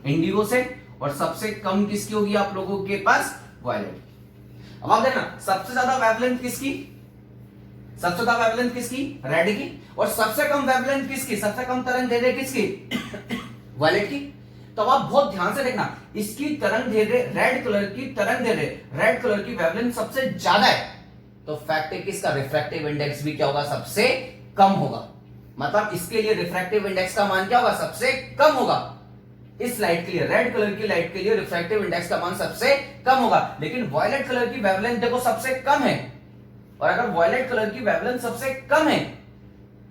इंडिगो से, और सबसे कम किसकी होगी आप लोगों के पास, वायलेट। अब आप देखना सबसे ज्यादा वेवलेंथ किसकी, सबसे ज्यादा वेवलेंथ किसकी, रेड की, और सबसे कम वेवलेंथ किसकी, सबसे कम तरंग दैर्घ्य किसकी, वायलेट की। तो अब आप बहुत ध्यान से देखना, इसकी तरंग दैर्घ्य, रेड कलर की तरंग दैर्घ्य, रेड कलर की वेवलेंथ सबसे ज्यादा है, तो फैक्ट है कि इसका रिफ्रैक्टिव इंडेक्स भी क्या होगा, सबसे कम होगा। मतलब इसके लिए रिफ्रैक्टिव इंडेक्स का मान क्या होगा, सबसे कम होगा। इस लाइट के लिए, रेड कलर की लाइट के लिए रिफ्रैक्टिव इंडेक्स का मान सबसे कम होगा। लेकिन वॉयलेट कलर की वेवलेंथ देखो सबसे कम है, और अगर वॉयलेट कलर की वेवलेंथ सबसे कम है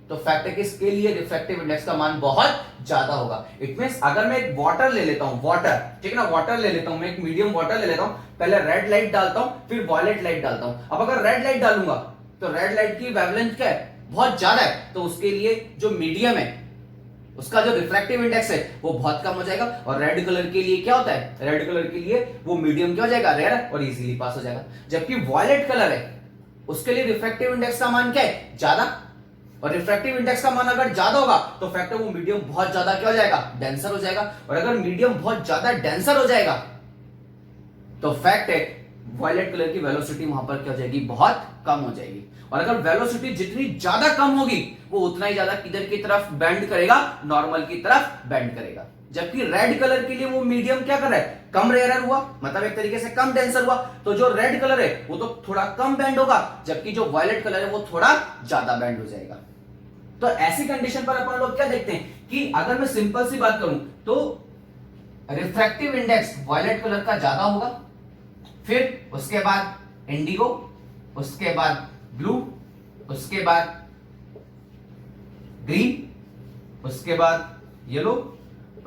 तो फैक्ट है कि इसके लिए रिफ्रैक्टिव इंडेक्स का मान बहुत ज्यादा होगा। इट मींस अगर मैं एक वाटर ले लेता हूं, वाटर, ठीक है ना, वाटर ले लेता हूं मैं, एक मीडियम वाटर ले लेता हूं, पहले रेड लाइट डालता हूं, फिर वॉयलेट लाइट डालता हूं। अब अगर रेड लाइट डालूंगा तो रेड लाइट की वेवलेंथ क्या है, बहुत ज्यादा है, तो उसके लिए जो मीडियम है उसका जो रिफ्रैक्टिव इंडेक्स है वो बहुत कम हो जाएगा। और रेड कलर के लिए क्या होता है, रेड कलर के लिए वो मीडियम क्या हो जाएगा, रेयर, और इजीली पास हो जाएगा। जबकि वॉयलेट कलर है उसके लिए रिफ्रैक्टिव इंडेक्स का मान क्या है, ज्यादा, और रिफ्रैक्टिव इंडेक्स का मान अगर ज्यादा होगा तो फैक्ट है वो मीडियम बहुत ज्यादा क्या हो जाएगा, डेंसर हो जाएगा। और अगर मीडियम बहुत ज्यादा डेंसर हो जाएगा तो फैक्ट है वॉयलेट कलर की वेलोसिटी वहां पर क्या हो जाएगी, बहुत कम हो जाएगी। और अगर वेलोसिटी जितनी ज्यादा कम होगी वो उतना ही ज्यादा किधर की तरफ बेंड करेगा, नॉर्मल की तरफ बेंड करेगा। जबकि रेड कलर के लिए वो मीडियम क्या कर रहा है, कम रेयर हुआ, मतलब एक तरीके से कम डेंसर हुआ, तो जो रेड कलर है वो तो थोड़ा कम बेंड होगा, जबकि जो वॉयलेट कलर है वो थोड़ा ज्यादा बेंड हो जाएगा। तो ऐसी कंडीशन पर अपन लोग क्या देखते हैं कि अगर मैं सिंपल सी बात करूं तो रिफ्रैक्टिव इंडेक्स वॉयलेट कलर का ज्यादा होगा, फिर उसके बाद इंडिगो, उसके बाद ब्लू, उसके बाद ग्रीन, उसके बाद येलो,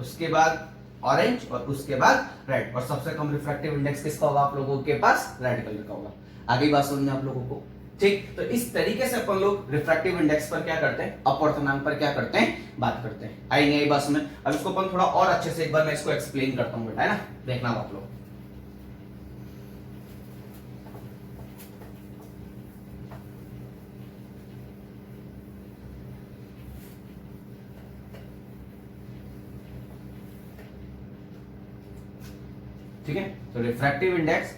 उसके बाद ऑरेंज, और उसके बाद रेड। और सबसे कम रिफ्रैक्टिव इंडेक्स किसका होगा, आप लोगों के पास रेड कलर का होगा। आगे बात समझ में आप लोगों को, ठीक। तो इस तरीके से अपन लोग रिफ्रैक्टिव इंडेक्स पर क्या करते हैं, अपवर्तनांक पर क्या करते हैं, बात करते हैं। आई नहीं आई बात समझ। अब इसको अपन थोड़ा और अच्छे से एक बार मैं इसको एक्सप्लेन करता हूं बेटा, है ना, देखना आप लोग। ठीक है, तो रिफ्रैक्टिव इंडेक्स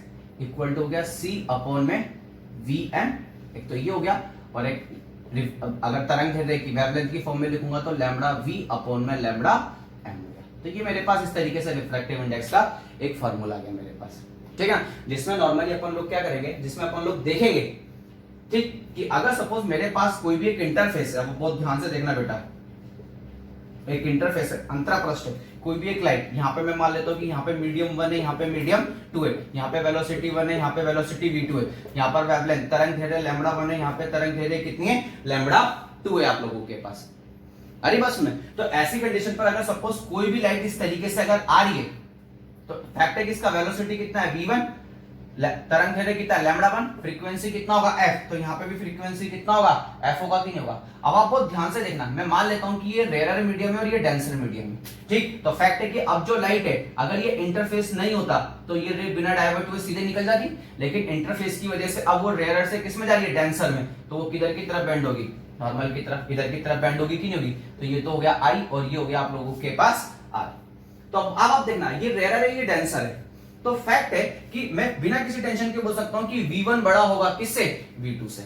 इक्वल टू हो गया सी अपॉन में वी एम, एक तो ये हो गया, और एक अगर तरंग दैर्घ्य की वेवलेंथ की फॉर्म में लिखूंगा तो लैम्बडा वी अपॉन में लैम्बडा एम हो गया। तो ये मेरे पास इस तरीके से रिफ्रैक्टिव इंडेक्स का एक फार्मूला आ गया मेरे पास, ठीक है, जिसमें नॉर्मली अपन लोग क्या करेंगे, जिसमें अपन लोग देखेंगे, ठीक, कि अगर सपोज मेरे पास कोई भी एक इंटरफेस है, अब बहुत ध्यान से देखना बेटा, एक इंटरफेस है, अंतरापृष्ठ है, कोई भी एक लाइट, यहाँ पे मैं मान लेता हूँ कि यहाँ पे मीडियम 1 है, यहाँ पे मीडियम 2 है, यहाँ पे वेलोसिटी 1 है, यहाँ पे वेलोसिटी v2 है, यहाँ पर वेवलेंथ तरंग दैर्घ्य लैम्बडा 1 है, यहाँ पे तरंग दैर्घ्य कितनी है, लैम्बडा 2 है आप लोगों के पास। अरे बात सुने, तो ऐसी कंडीशन पर अगर सपोज कोई भी लाइट इस तरीके से अगर आ रही है तो फैक्ट है कि इसका वेलोसिटी कितना है, v1, तरंग दैर्घ्य कितना है, लैम्बडा 1, फ्रीक्वेंसी कितना होगा, f, तो यहाँ पे भी फ्रीक्वेंसी कितना होगा, f होगा कि नहीं होगा। अब आप बहुत ध्यान से देखना, मैं मान लेता हूं कि ये रेयर मीडियम है और ये डेंसर मीडियम है, ठीक। तो फैक्ट है कि अब जो लाइट है अगर ये इंटरफेस नहीं होता तो ये रे बिना डाइवर्ट हुए सीधे निकल जाती, लेकिन इंटरफेस की वजह से अब वो रेयर से किस में जा रही है, डेंसर में, तो वो किधर की तरफ बेंड होगी, नॉर्मल की तरफ, इधर की तरफ बेंड होगी कि नहीं होगी। तो ये तो हो गया I और ये हो गया आप लोगों के पास R। तो अब आप देखना, ये रेयर है, ये डेंसर है, तो फैक्ट है कि मैं बिना किसी टेंशन के बोल सकता हूं कि V1 बड़ा होगा किससे, V2 से,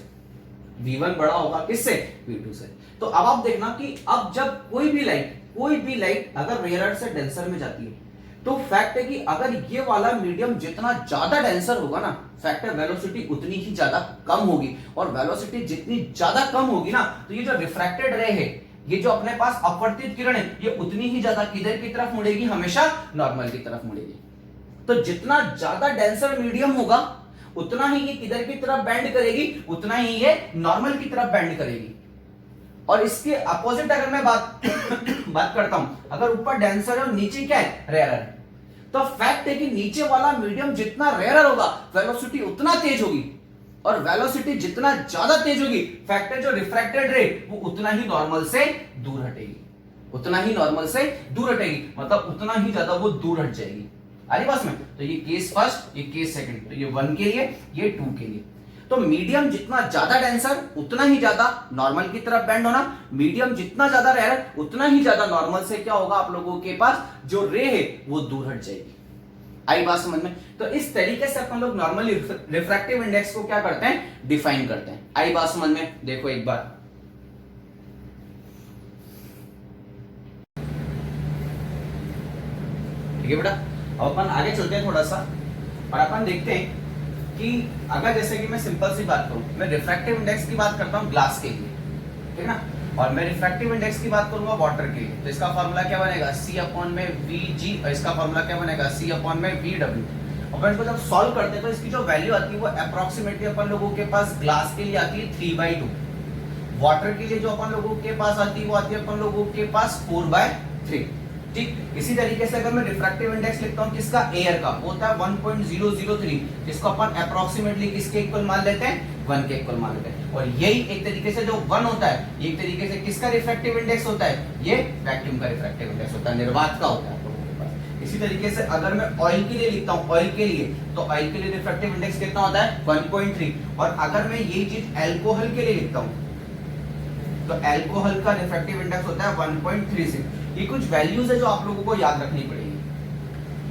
V1 बड़ा होगा किससे, V2 से। तो अब आप देखना कि अब जब कोई भी लाइट अगर रेयर से डेंसर में जाती है तो फैक्ट है कि अगर ये वाला मीडियम जितना ज्यादा डेंसर होगा ना, फैक्ट है वेलोसिटी उतनी ही ज्यादा कम होगी, और वेलोसिटी जितनी ज्यादा कम होगी ना तो ये जो रिफ्रैक्टेड रे है, ये जो अपने पास अपवर्तित किरण है, ये उतनी ही ज्यादा किधर की तरफ मुड़ेगी, हमेशा नॉर्मल की तरफ मुड़ेगी। तो जितना ज्यादा डेंसर मीडियम होगा उतना ही ये किधर की तरफ बेंड करेगी, उतना ही ये नॉर्मल की तरफ बेंड करेगी। और इसके अपोजिट अगर मैं बात करता हूं, अगर ऊपर डेंसर है और नीचे क्या है, रेयर है, तो फैक्ट है कि नीचे वाला मीडियम जितना रेयर होगा वेलोसिटी उतना तेज होगी, और वेलोसिटी जितना ज्यादा तेज होगी फैक्ट है जो रिफ्रैक्टेड रे वो उतना ही नॉर्मल से दूर हटेगी, उतना ही नॉर्मल से दूर हटेगी, मतलब उतना ही ज्यादा वो दूर हट जाएगी। अरे बस में, तो ये केस फर्स्ट, ये केस सेकंड, तो ये 1 के लिए, ये 2 के लिए। तो मीडियम जितना ज्यादा डेंसर उतना ही ज्यादा नॉर्मल की तरफ बेंड होना, मीडियम जितना ज्यादा रेयर उतना ही ज्यादा नॉर्मल से क्या होगा, आप लोगों के पास जो रे है वो दूर हट जाएगी। आई बात समझ में? तो इस तरीके से अपन लोग नॉर्मली रिफ्रैक्टिव इंडेक्स को क्या करते हैं, डिफाइन करते हैं। आई बात समझ में? देखो एक बार, ठीक है बेटा। अब अपन आगे चलते हैं थोड़ा सा और अपन देखते हैं कि अगर जैसे कि मैं सिंपल सी बात करूं, मैं रिफ्रैक्टिव इंडेक्स की बात करता हूं ग्लास के लिए, ठीक है ना, और मैं रिफ्रैक्टिव इंडेक्स की बात करूंगा वाटर के लिए, तो इसका फॉर्मूला क्या बनेगा, C अपॉन में VG, और इसका फॉर्मूला क्या बनेगा, C अपॉन में VW। और इसको जब सॉल्व करते हैं तो इसकी जो वैल्यू आती है वो अप्रोक्सीमेटली अपन लोगों के पास ग्लास के लिए आती है 3/2, वाटर के लिए जो अपन लोगों के पास आती है वो आती है अपन लोगों के पास 4/3। ठीक, इसी तरीके से अगर मैं रिफ्रैक्टिव इंडेक्स लिखता हूं किसका, एयर का, वो होता है 1.003, जिसको अपन अप्रोक्सीमेटली किसके इक्वल मान लेते हैं, 1 के इक्वल मान लेते हैं। और यही एक तरीके से जो 1 होता है, ये एक तरीके से किसका रिफ्रैक्टिव इंडेक्स होता है, ये वैक्यूम का रिफ्रैक्टिव इंडेक्स होता है, निर्वात का होता है आप लोगों के पास। इसी तरीके से अगर मैं ऑयल के लिए लिखता हूं, ऑयल के लिए, तो ऑयल के लिए रिफ्रैक्टिव इंडेक्स कितना होता है, 1.3। और अगर मैं यही चीज एल्कोहल के लिए लिखता हूं, तो एल्कोहल का रिफ्रैक्टिव इंडेक्स होता है 1.36। ये कुछ वैल्यूज है जो आप लोगों को याद रखनी पड़ेगी।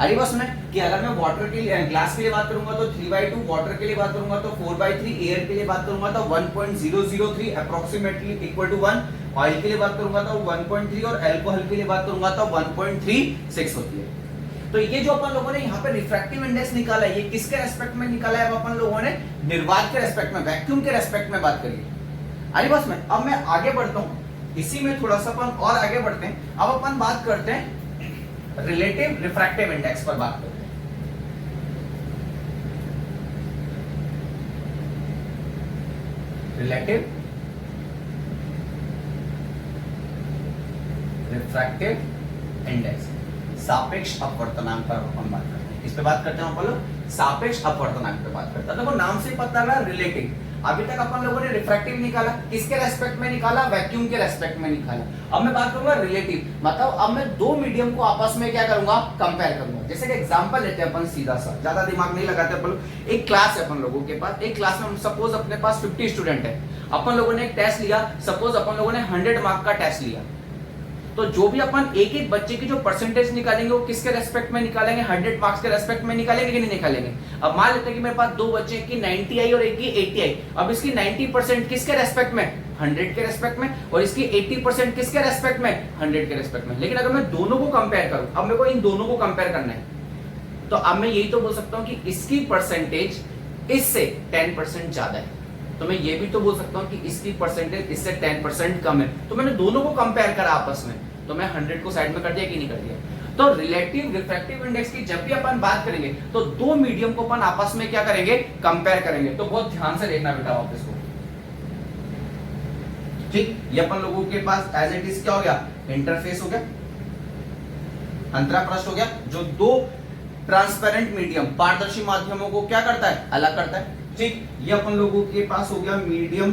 अरे बस में कि अगर मैं वाटर के लिए, ग्लास के लिए बात करूंगा तो 3/2, वाटर के लिए बात करूंगा तो 4/3, एयर के लिए बात करूंगा तो 1.003 अप्रोक्सीमेटली इक्वल टू 1, ऑयल के लिए बात करूंगा तो 1.3 और एल्कोहल के लिए बात करूंगा तो 1.36 होती है। तो ये जो अपन लोगों ने यहाँ पे रिफ्रैक्टिव इंडेक्स निकाला है, ये किसके रेस्पेक्ट में निकाला है, अब अपन लोगों ने निर्वात के रेस्पेक्ट में, वैक्यूम के रेस्पेक्ट में बात करी। अरे बस में अब मैं आगे बढ़ता हूं, इसी में थोड़ा सा अपन और आगे बढ़ते हैं। अब अपन बात करते हैं रिलेटिव रिफ्रैक्टिव इंडेक्स पर बात करते हैं। रिलेटिव रिफ्रैक्टिव इंडेक्स, सापेक्ष अपवर्तनांक पर अपन बात करते हैं। इस पे बात करते हैं अपन लोग, सापेक्ष अपवर्तनांक पे बात करते हैं। देखो नाम से पता लगा रिलेटिव, अभी तक अपन लोगों ने रिफ्रैक्टिव निकाला, किसके रेस्पेक्ट में निकाला, वैक्यूम के रेस्पेक्ट में निकाला। अब मैं बात करूंगा रिलेटिव, मतलब अब मैं दो मीडियम को आपस में क्या करूंगा, कंपेयर करूंगा। जैसे कि एग्जांपल लेते हैं अपन सीधा सा, ज्यादा दिमाग नहीं लगाते अपन लोग। एक क्लास है अपन लोगों के पास, एक क्लास में सपोज अपने पास 50 स्टूडेंट है, अपन लोगों ने एक टेस्ट लिया, सपोज अपन लोगों ने 100 मार्क का टेस्ट लिया, तो जो भी अपन एक एक बच्चे की जो परसेंटेज निकालेंगे वो किसके रेस्पेक्ट में निकालेंगे, 100 मार्क्स के रेस्पेक्ट में निकालेंगे कि नहीं निकालेंगे। अब मान लेते हैं कि मेरे पास दो बच्चे की 90 आई और एक की 80 आई, अब इसकी 90% किसके रेस्पेक्ट में, 100 के रेस्पेक्ट में, और इसकी 80% किसके रेस्पेक्ट में, 100 के रेस्पेक्ट में। लेकिन अगर मैं दोनों को कंपेयर करूं, अब मेरे को इन दोनों को कंपेयर करना है, तो अब मैं यही तो बोल सकता हूं कि इसकी परसेंटेज इससे 10% ज्यादा है, तो मैं ये भी तो बोल सकता हूं कि इसकी परसेंटेज इससे 10% कम है। तो मैंने दोनों को कंपेयर करा आपस में, तो मैं 100 को साइड में कर दिया कि नहीं कर दिया। तो रिलेटिव रिफ्रैक्टिव इंडेक्स की जब भी अपन बात करेंगे तो दो मीडियम को अपन आपस में क्या करेंगे, कंपेयर करेंगे। तो बहुत ध्यान से देखना बेटा वापस को, ठीक। ये अपन लोगों के पास एज इट इज क्या हो गया, इंटरफेस हो गया, अंतरापृष्ठ हो गया, जो दो ट्रांसपेरेंट मीडियम, पारदर्शी माध्यमों को क्या करता है, अलग करता है, ठीक। ये अपन लोगों के पास हो गया मीडियम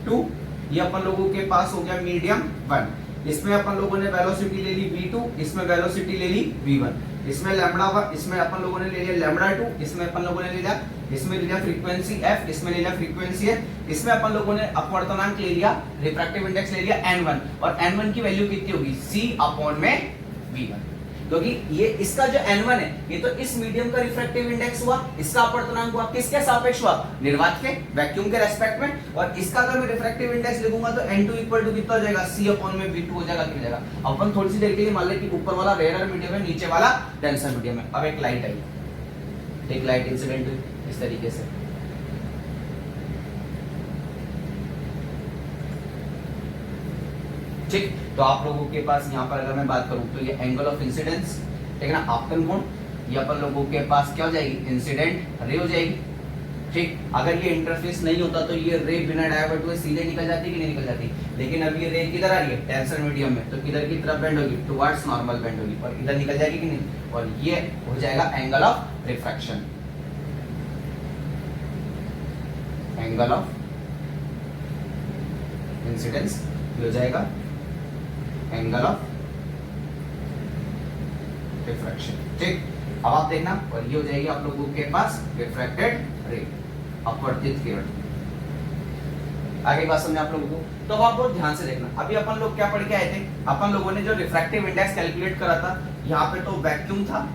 2, ये अपन लोगों के पास हो गया मीडियम 1। इसमें अपन लोगों ने वेलोसिटी ले ली v2, इसमें वेलोसिटी ले ली v1, इसमें लैम्बडा 1, इसमें अपन लोगों ने ले लिया लैम्बडा 2, इसमें अपन लोगों ने ले लिया, इसमें ले लिया फ्रीक्वेंसी f, इसमें ले लिया फ्रीक्वेंसी f, इसमें अपन लोगों ने अपवर्तनांक ले लिया, रिफ्रैक्टिव इंडेक्स ले लिया n1, और n1 की वैल्यू कितनी होगी, c अपॉन में v1, क्योंकि ये इसका जो n1 है ये तो इस मीडियम का रिफ्रैक्टिव इंडेक्स हुआ, इसका अपवर्तनांक हुआ किसके सापेक्ष हुआ, निर्वात के, वैक्यूम के रेस्पेक्ट में। और इसका अगर मैं रिफ्रैक्टिव इंडेक्स लिखूंगा तो n2 इक्वल टू कितना हो जाएगा, c अपॉन में v2 हो जाएगा, कितना जाएगा। अपन थोड़ी सी देर के लिए मान ले कि ऊपर वाला रेयर मीडियम है, नीचे वाला डेंसर मीडियम है। अब एक लाइट आई, एक लाइट इंसिडेंट हुई इस तरीके से, ठीक। तो आप लोगों के पास यहाँ पर अगर मैं बात करूं तो ये एंगल ऑफ इंसिडेंस, ठीक है ना, आपतन कोण, ये अपन लोगों के पास क्या हो जाएगी, इंसिडेंट रे हो जाएगी, ठीक। अगर ये इंटरफेस नहीं होता तो ये रे बिना डायवर्ट हुए सीधे निकल जाती कि नहीं निकल जाती, लेकिन अब ये रे किधर आ रही है, टेंसर मीडियम में, तो किधर की तरफ बेंड होगी, टुवर्ड्स नॉर्मल बेंड होगी, और इधर निकल जाएगी कि नहीं, और ये हो जाएगा angle of refraction, angle of incidence हो जाएगा एंगल ऑफ रिफ्रैक्शन, ठीक। अब आप देखना, और ये हो जाएगी आप लोगों के पास रिफ्रैक्टेड रे, अपवर्तित किरण। आगे बात समझे आप लोगों को, तो अब आप बहुत ध्यान से देखना। अभी अपन लोग क्या पढ़ के आए थे, अपन लोगों ने जो रिफ्रैक्टिव इंडेक्स कैलकुलेट करा था, यहाँ पे तो वैक्यूम था,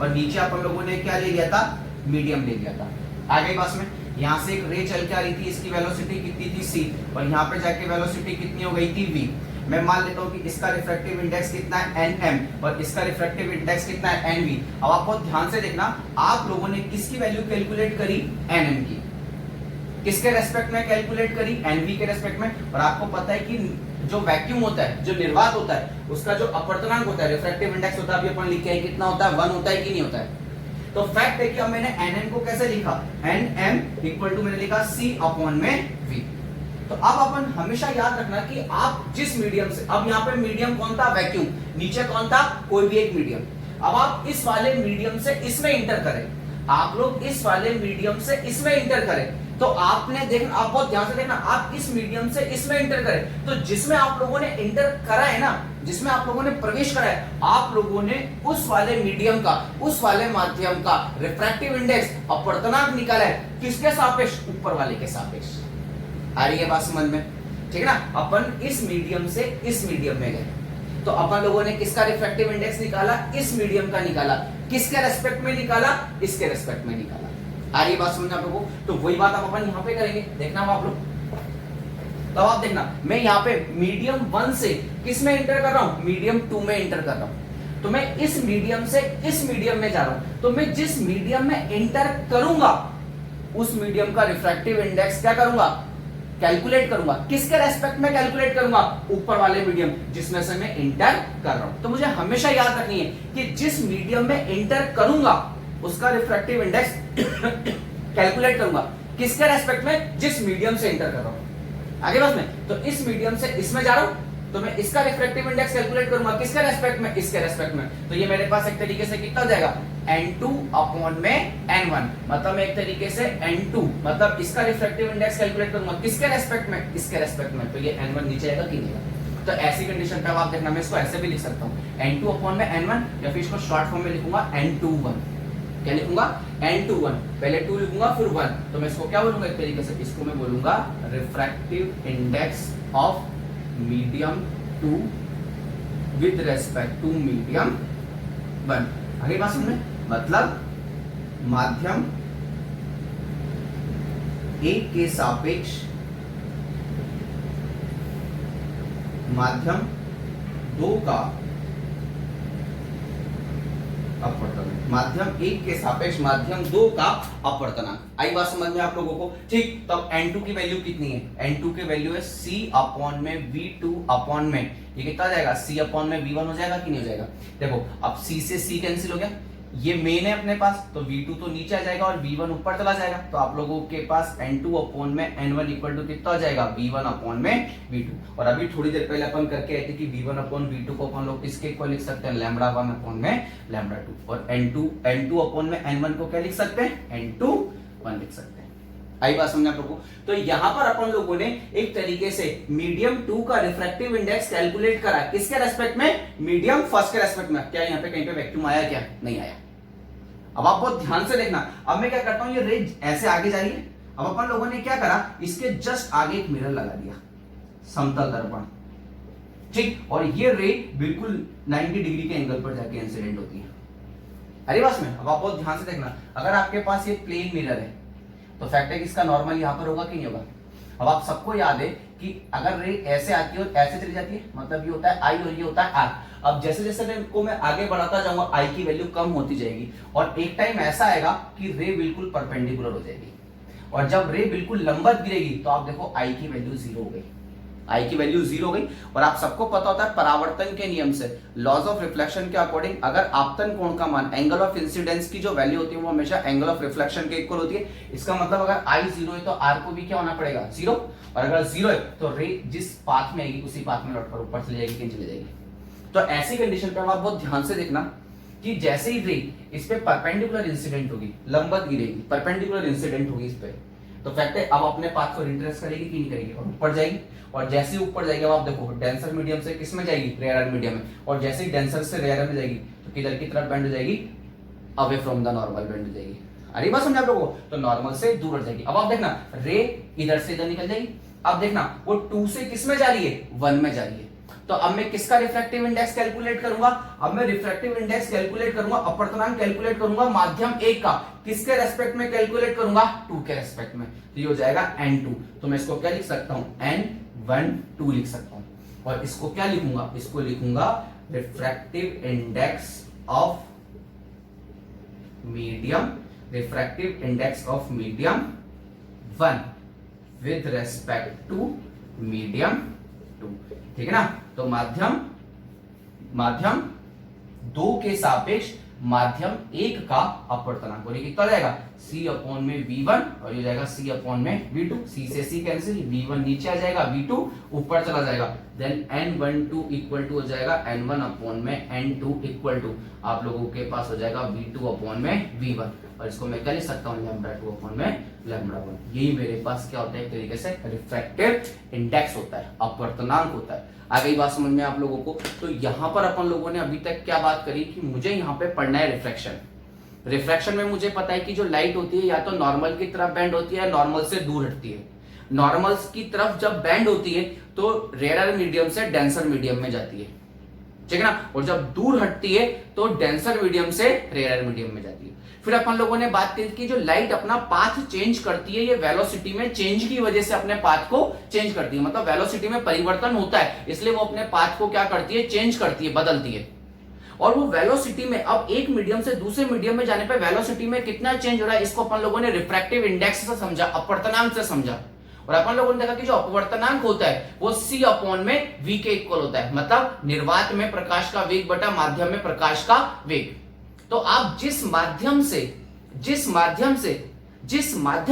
और नीचे अपन लोगों ने क्या ले लिया था, मीडियम ले लिया था। आगे पास में यहाँ से एक रे चल के आ रही थी, इसकी वेलोसिटी कितनी थी c, और यहाँ पे जाके वेलोसिटी कितनी हो गई थी v। मैं मान लेता हूँ कि इसका रिफ्रैक्टिव इंडेक्स कितना है nm और इसका रिफ्रैक्टिव इंडेक्स कितना है nv। अब आप बहुत ध्यान से देखना, आप लोगों ने किसकी वैल्यू कैलकुलेट करी, nm की, किसके रेस्पेक्ट में कैलकुलेट करी, nv के रेस्पेक्ट में। और आपको पता है कि जो वैक्यूम होता है, जो निर्वात होता है, उसका जो अपवर्तनांक होता है, रिफ्रैक्टिव इंडेक्स होता है, अभी अपन लिखे हैं कितना होता है, 1 होता है कि नहीं होता है। तो फैक्ट है कि अब मैंने nm को कैसे लिखा, nm इक्वल टू मैंने लिखा c अपॉन में v। तो अब अपन हमेशा याद रखना कि आप जिस मीडियम से, अब यहाँ पे मीडियम कौन था, वैक्यूम, नीचे कौन था, कोई भी एक मीडियम। अब आप इस वाले मीडियम से इसमें इंटर करें, आप लोग इस वाले मीडियम से इसमें इंटर करें, तो आपने देखना, आप बहुत ध्यान से देखना, आप इस मीडियम से इसमें इंटर करें, तो जिसमें आप लोगों ने इंटर करा है ना, जिसमें आप लोगों ने प्रवेश करा है, आप लोगों ने उस वाले मीडियम का, उस वाले माध्यम का रिफ्रैक्टिव इंडेक्स, अपवर्तनांक निकाला है, किसके सापेक्ष, ऊपर वाले के सापेक्ष। आ रही है बात समझ में, ठीक है ना। अपन इस मीडियम से इस मीडियम में गए, तो अपन लोगों ने किसका रिफ्रैक्टिव इंडेक्स निकाला, इस मीडियम का निकाला, किसके रेस्पेक्ट में निकाला, इसके रेस्पेक्ट में निकाला। आ रही बात समझ आप लोगों को, तो वही बात अब अपन यहाँ पे करेंगे, देखना आप लोग। तब आप देखना, मैं यहाँ पे मीडियम 1 से किस में इंटर कर रहा हूँ, मीडियम 2 में इंटर कर रहा हूँ। तो मैं इस मीडियम से इस मीडियम में जा रहा हूँ, तो मैं जिस मीडियम में इंटर करूंगा उस मीडियम का रिफ्रैक्टिव इंडेक्स क्या करूंगा, कैलकुलेट करूंगा। किसके रेस्पेक्ट में कैलकुलेट करूंगा, ऊपर वाले मीडियम जिसमें से मैं इंटर कर रहा हूं। तो मुझे हमेशा याद रखनी है कि जिस मीडियम में इंटर करूंगा उसका रिफ्रैक्टिव इंडेक्स कैलकुलेट करूंगा, किसके रेस्पेक्ट में, जिस मीडियम से इंटर कर रहा हूं। आगे बस में, तो इस मीडियम से इसमें जा रहा हूं, तो मैं इसका रिफ्रैक्टिव इंडेक्स कैलकुलेट करूंगा, किसके रेस्पेक्ट में, इसके रेस्पेक्ट में। तो ये मेरे पास एक तरीके से कितना हो जाएगा, n2 अपॉन में n1, मतलब एक तरीके से n2, मतलब इसका रिफ्रैक्टिव इंडेक्स कैलकुलेट करूंगा, किसके रेस्पेक्ट में, इसके रेस्पेक्ट में। तो ये n1 नीचे आएगा कि नहीं आएगा। तो ऐसी कंडीशन पे आप देखना, मैं इसको ऐसे भी लिख सकता हूं, n2 अपॉन में n1, या फिर इसको शॉर्ट फॉर्म में लिखूंगा n21। क्या लिखूंगा, n21, पहले 2 लिखूंगा फिर 1, तो मैं इसको क्या बोलूंगा, एक तरीके से इसको मैं बोलूंगा refractive index of medium 2 with respect to medium 1। आगे बात सुन, मतलब माध्यम A के सापेक्ष माध्यम 2 का अपवर्तनांक, माध्यम 1 के सापेक्ष माध्यम 2 का अपवर्तनांक। आई बात समझ में आप लोगों को, ठीक। तो अब n2 की वैल्यू कितनी है, n2 की वैल्यू है c अपॉन में v2 अपॉन में, ये कितना आ जाएगा, c अपॉन में v1 हो जाएगा कि नहीं हो जाएगा। देखो अब c से c कैंसिल हो गया, ये मेन है अपने पास, तो v2 तो नीचे आ जाएगा और v1 ऊपर चला जाएगा। तो आप लोगों के पास n2 अपॉन में n1 इक्वल टू कितना हो जाएगा, v1 अपॉन में v2। और अभी थोड़ी देर पहले अपन करके आए थे कि v1 अपॉन v2 को अपन लोग किसके इक्वल लिख सकते हैं, लैम्बडा 1 अपॉन में लैम्बडा 2। और n2 अपॉन में n1 को क्या लिख सकते हैं, n2 1 लिख सकते हैं। आई बात समझ आप लोगों को। तो यहां पर अपन लोगों ने एक तरीके से मीडियम 2 का रिफ्रैक्टिव इंडेक्स कैलकुलेट करा, किसके रेस्पेक्ट में, मीडियम फर्स्ट के रेस्पेक्ट में। क्या यहाँ पे कहीं पे वैक्यूम आया, क्या नहीं आया। अब आप बहुत ध्यान से देखना, अब मैं क्या करता हूं, ये रे ऐसे आगे जा रही है, अब अपन लोगों ने क्या करा, इसके जस्ट आगे एक मिरर लगा दिया, समतल दर्पण, ठीक। और ये रे बिल्कुल 90 डिग्री के एंगल पर जाके इंसिडेंट होती है। अरे बस में, अब आप बहुत ध्यान से देखना, अगर आपके पास ये प्लेन मिरर है तो फैक्ट है कि इसका नॉर्मल यहां पर होगा कि नहीं होगा। अब आप सबको याद है कि अगर रे ऐसे आती है और ऐसे चली जाती है, मतलब ये होता है आई और ये होता है आर। अब जैसे जैसे को मैं आगे बढ़ाता जाऊंगा आई की वैल्यू कम होती जाएगी, और एक टाइम ऐसा आएगा कि रे बिल्कुल परपेंडिकुलर हो जाएगी, और जब रे बिल्कुल लंबवत गिरेगी तो आप देखो आई की वैल्यू 0 हो गई, आई की वैल्यू 0 हो गई। और आप सबको पता होता है परावर्तन के नियम से, लॉज ऑफ रिफ्लेक्शन के अकॉर्डिंग, अगर आपतन कोण का मान, एंगल ऑफ इंसिडेंस की जो वैल्यू होती है वो हमेशा एंगल ऑफ रिफ्लेक्शन के इक्वल होती है। इसका मतलब अगर आई 0 है तो आर को भी क्या होना पड़ेगा, 0। और अगर 0 है तो रे जिस पाथ में आएगी उसी पाथ में लौट कर ऊपर चली जाएगी कि चली जाएगी। तो ऐसी कंडीशन पे आप बहुत ध्यान से देखना कि जैसे ही रे इस पे परपेंडिकुलर इंसिडेंट होगी, लंबवत गिरेगी, परपेंडिकुलर इंसिडेंट होगी इस पे, तो फैक्ट है अब अपने पाथ को रिट्रेस करेगी कि नहीं करेगी, और ऊपर जाएगी। और जैसे ही ऊपर जाएगी, अब आप देखो डेंसर मीडियम से किस में जाएगी, रेयर मीडियम में, और जैसे ही डेंसर से रेयर में जाएगी तो किधर की तरफ बेंड हो जाएगी, away from the normal bend हो जाएगी। अरे बात समझा आप लोगों को, तो नॉर्मल से दूर हो जाएगी। अब आप देखना रे इधर से इधर निकल जाएगी, अब देखना वो 2 से किस में जा रही है, 1 में जा रही है। तो अब मैं किसका रिफ्रैक्टिव इंडेक्स कैलकुलेट करूंगा? अब मैं रिफ्रैक्टिव इंडेक्स कैलकुलेट करूंगा, अपवर्तनांक कैलकुलेट करूंगा माध्यम एक का। किसके रेस्पेक्ट में कैलकुलेट करूंगा? 2 के रेस्पेक्ट में। तो ये हो जाएगा n2। तो मैं इसको क्या लिख सकता हूं? n12 लिख सकता हूं। और इसको क्या लिखूंगा? इसको लिखूंगा refractive index of medium, refractive index of medium 1 with respect to medium 2। ठीक है ना? तो माध्यम 2 के सापेक्ष माध्यम 1 का अपवर्तनांक, और ये कितना जाएगा? c अपॉन में v1 और ये जाएगा c अपॉन में v2। c से c कैंसिल, v1 नीचे आ जाएगा, v2 ऊपर चला जाएगा। देन n12 इक्वल टू हो जाएगा n1 अपॉन में n2 इक्वल टू आप लोगों के पास हो जाएगा v2 अपॉन में v1, और इसको मैं क्या लिख सकता हूँ? λ2 अपॉन में λ1। यही मेरे पास क्या होता है? एक तरीके से रिफ्रैक्टिव इंडेक्स होता है, अपवर्तनांक होता है। आ गई बात समझ में आप लोगों को? तो यहां पर अपन लोगों ने अभी तक क्या बात करी कि मुझे यहाँ पे पढ़ना है रिफ्रैक्शन। रिफ्रैक्शन में मुझे पता है कि जो लाइट होती है या तो नॉर्मल की तरफ बेंड होती है या नॉर्मल से दूर हटती है। नॉर्मल की तरफ जब बेंड होती है तो रेयर मीडियम से डेंसर मीडियम में जाती है, ठीक है ना? और जब दूर हटती है तो डेंसर मीडियम से रेयर मीडियम में जाती है। फिर अपन लोगों ने बात की कि जो लाइट अपना पाथ चेंज करती है, ये वेलोसिटी में चेंज की वजह से अपने पाथ को चेंज करती है। मतलब वेलोसिटी में परिवर्तन होता है, इसलिए वो अपने पाथ को क्या करती है? चेंज करती है, बदलती है। और वो वेलोसिटी में अब एक मीडियम से दूसरे मीडियम में जाने पे वेलोसिटी में कितना चेंज हो रहा है, इसको अपन लोगों ने रिफ्रैक्टिव इंडेक्स से समझा, अपवर्तनांक से समझा। और अपन लोगों ने देखा कि जो अपवर्तनांक होता है वो c अपॉन में v के इक्वल होता है। मतलब निर्वात में प्रकाश का वेग बटा माध्यम में प्रकाश का वेग। तो आप जिस माध्यम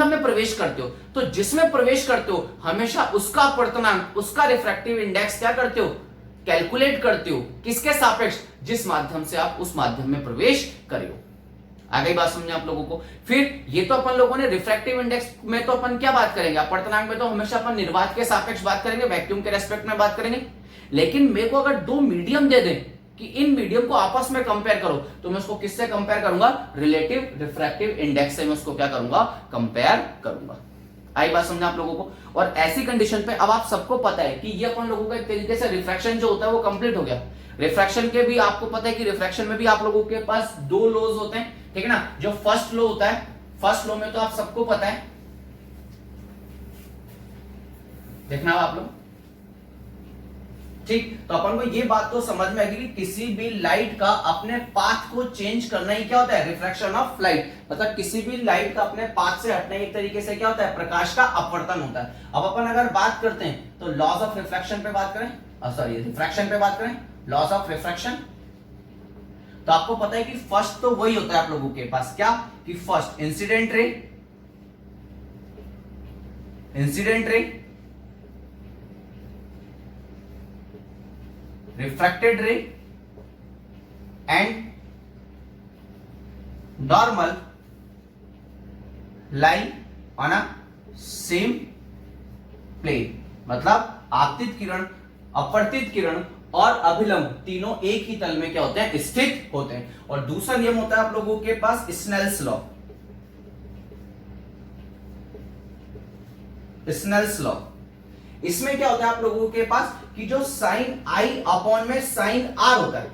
में प्रवेश करते हो, तो जिसमें प्रवेश करते हो हमेशा उसका अपवर्तनांक, उसका रिफ्रैक्टिव इंडेक्स क्या करते हो? कैलकुलेट करते हो। किसके सापेक्ष? जिस माध्यम से आप उस माध्यम में प्रवेश करे हो। आ गई बात समझे आप लोगों को? फिर ये तो अपन लोगों ने रिफ्रैक्टिव इंडेक्स में तो अपन क्या बात करेंगे? अपवर्तनांक में तो हमेशा अपन निर्वात के सापेक्ष बात करेंगे, वैक्यूम के रेस्पेक्ट में बात करेंगे। लेकिन मेरे को अगर 2 मीडियम दे दें कि इन मीडियम को आपस में कंपेयर करो, तो मैं उसको किससे कंपेयर करूंगा? रिलेटिव रिफ्रैक्टिव इंडेक्स से मैं उसको क्या करूंगा? कंपेयर करूंगा। आई बात समझा आप लोगों को? और ऐसी कंडीशन पे अब आप सबको पता है कि ये अपन लोगों का एक तरीके से रिफ्रैक्शन जो होता है वो कंप्लीट हो गया। रिफ्रैक्शन के भी आपको पता है कि रिफ्रैक्शन में भी आप लोगों के पास 2 लॉज होते हैं, ठीक है ना? जो फर्स्ट लॉ होता है, फर्स्ट लॉ में तो आप सबको पता है, देखना आप लोग, ठीक? तो अपन को ये बात तो समझ में आएगी कि किसी भी लाइट का अपने पाथ को चेंज करना ही क्या होता है? Refraction of light. मतलब किसी भी लाइट का अपने पाथ से हटना एक तरीके से क्या होता है? प्रकाश का अपवर्तन होता है। अब अपन अगर बात करते हैं तो लॉज ऑफ रिफ्रैक्शन पे बात करें, सॉरी रिफ्रैक्शन पे बात करें, लॉज ऑफ रिफ्रैक्शन। तो आपको पता है कि फर्स्ट तो वही होता है आप लोगों के पास, क्या? कि first incident ray, refracted ray and normal lie on a same plane। मतलब आपतित किरण, अपवर्तित किरण और अभिलंब तीनों एक ही तल में क्या होते हैं? स्थित होते हैं। और दूसरा नियम होता है आप लोगों के पास स्नेल्स लॉ। स्नेल्स लॉ इसमें क्या होता है आप लोगों के पास कि जो साइन आई अपॉन में साइन आर होता है,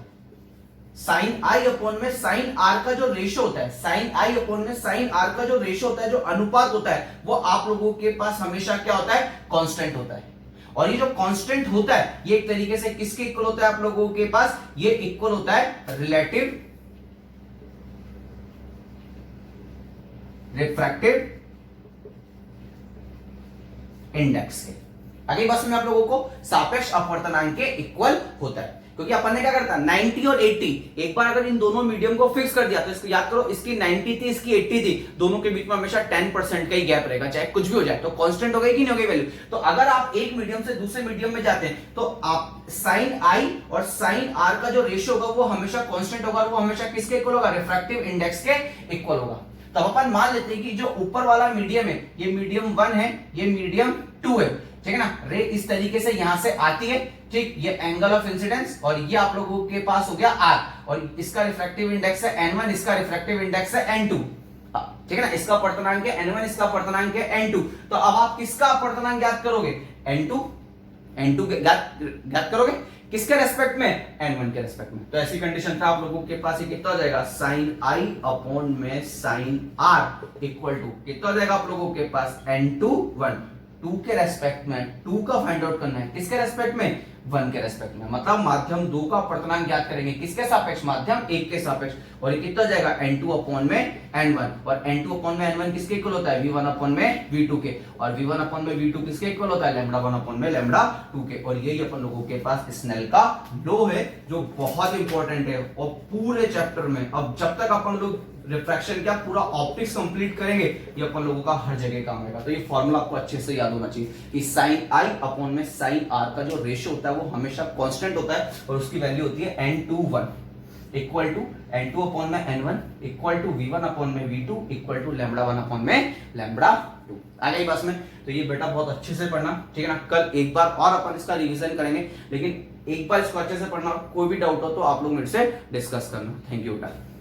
साइन आई अपॉन में साइन आर का जो रेशो होता है, साइन आई अपॉन में साइन आर का जो रेशो होता है, जो अनुपात होता है, वो आप लोगों के पास हमेशा क्या होता है? कांस्टेंट होता है। और ये जो कांस्टेंट होता है ये एक तरीके से किसके इक्वल होता है आप लोगों के पास? ये इक्वल होता है रिलेटिव रिफ्रैक्टिव इंडेक्स के। अगली बात में आप लोगों को सापेक्ष अपवर्तनांक के इक्वल होता है। क्योंकि अपन ने क्या करता 90 और 80, एक बार अगर इन दोनों मीडियम को फिक्स कर दिया तो इसको याद करो, इसकी 90 थी, इसकी 80 थी, दोनों के बीच में हमेशा 10% का ही गैप रहेगा, चाहे कुछ भी हो जाए। तो कांस्टेंट हो गई कि नहीं हो गई वैल्यू? तो अगर आप एक मीडियम से दूसरे मीडियम में जाते हैं तो आप साइन आई और साइन आर का जो रेशियो होगा वो हमेशा कांस्टेंट होगा, वो हमेशा किसके इक्वल होगा? रिफ्रैक्टिव इंडेक्स के इक्वल होगा। तब अपन मान लेते हैं कि जो ऊपर वाला मीडियम है ये मीडियम 1 है, ये मीडियम 2 है, ठीक है ना? रे इस तरीके से यहां से आती है, ठीक? ये एंगल ऑफ इंसिडेंस, और ये आप लोगों के पास हो गया आर, और इसका रिफ्रैक्टिव इंडेक्स है n1, इसका रिफ्रैक्टिव इंडेक्स है n2, ठीक है ना? इसका अपवर्तनांक है n1, इसका अपवर्तनांक है n2। तो अब आप किसका अपवर्तनांक ज्ञात करोगे? n2 ज्ञात करोगे। किसके रेस्पेक्ट में, n1 के रेस्पेक्ट में। तो ऐसी कंडीशन था आप लोगों के पास, ये कितना हो जाएगा साइन आई अपॉन में साइन आर इक्वल टू कितना हो जाएगा आप लोगों के पास n2 1, 2 के रेस्पेक्ट में 2 का फाइंड आउट करना है, किसके रेस्पेक्ट में 1 के रेस्पेक्ट में, मतलब माध्यम 2 का अपर्तनांक ज्ञात करेंगे किसके सापेक्ष, माध्यम 1 के सापेक्ष, और ये कितना हो जाएगा n2 अपॉन में n1, और n2 अपॉन में n1 किसके इक्वल होता है v1 अपॉन में v2 के, और v1 अपॉन में v2 किसके इक्वल होता है लैम्डा 1 अपॉन में लैम्डा 2 के। और यही अपन लोगों के पास स्नेल का लॉ है जो बहुत इंपॉर्टेंट है, और पूरे चैप्टर में अब जब तक अपन लोग रिफ्रैक्शन क्या पूरा ऑप्टिक्स कंप्लीट करेंगे ये अपन लोगों का हर जगह काम आएगा। तो ये फॉर्मूला आपको अच्छे से याद होना चाहिए कि साइन आई अपॉन में साइन आर का जो रेशियो होता है वो हमेशा कांस्टेंट होता है, और उसकी वैल्यू होती है n2 1 equal to n2 upon में n1 equal to v1 upon में v2 equal to lambda 1 upon में लैम्डा 2। आ गई बस में। तो ये बेटा बहुत अच्छे से पढ़ना, ठीक है ना। कल एक बार और अपन इसका रिवीजन करेंगे, लेकिन एक बार इसको अच्छे से पढ़ना, कोई भी डाउट हो तो आप लोग मेरे से डिस्कस करना। थैंक यू बेटा।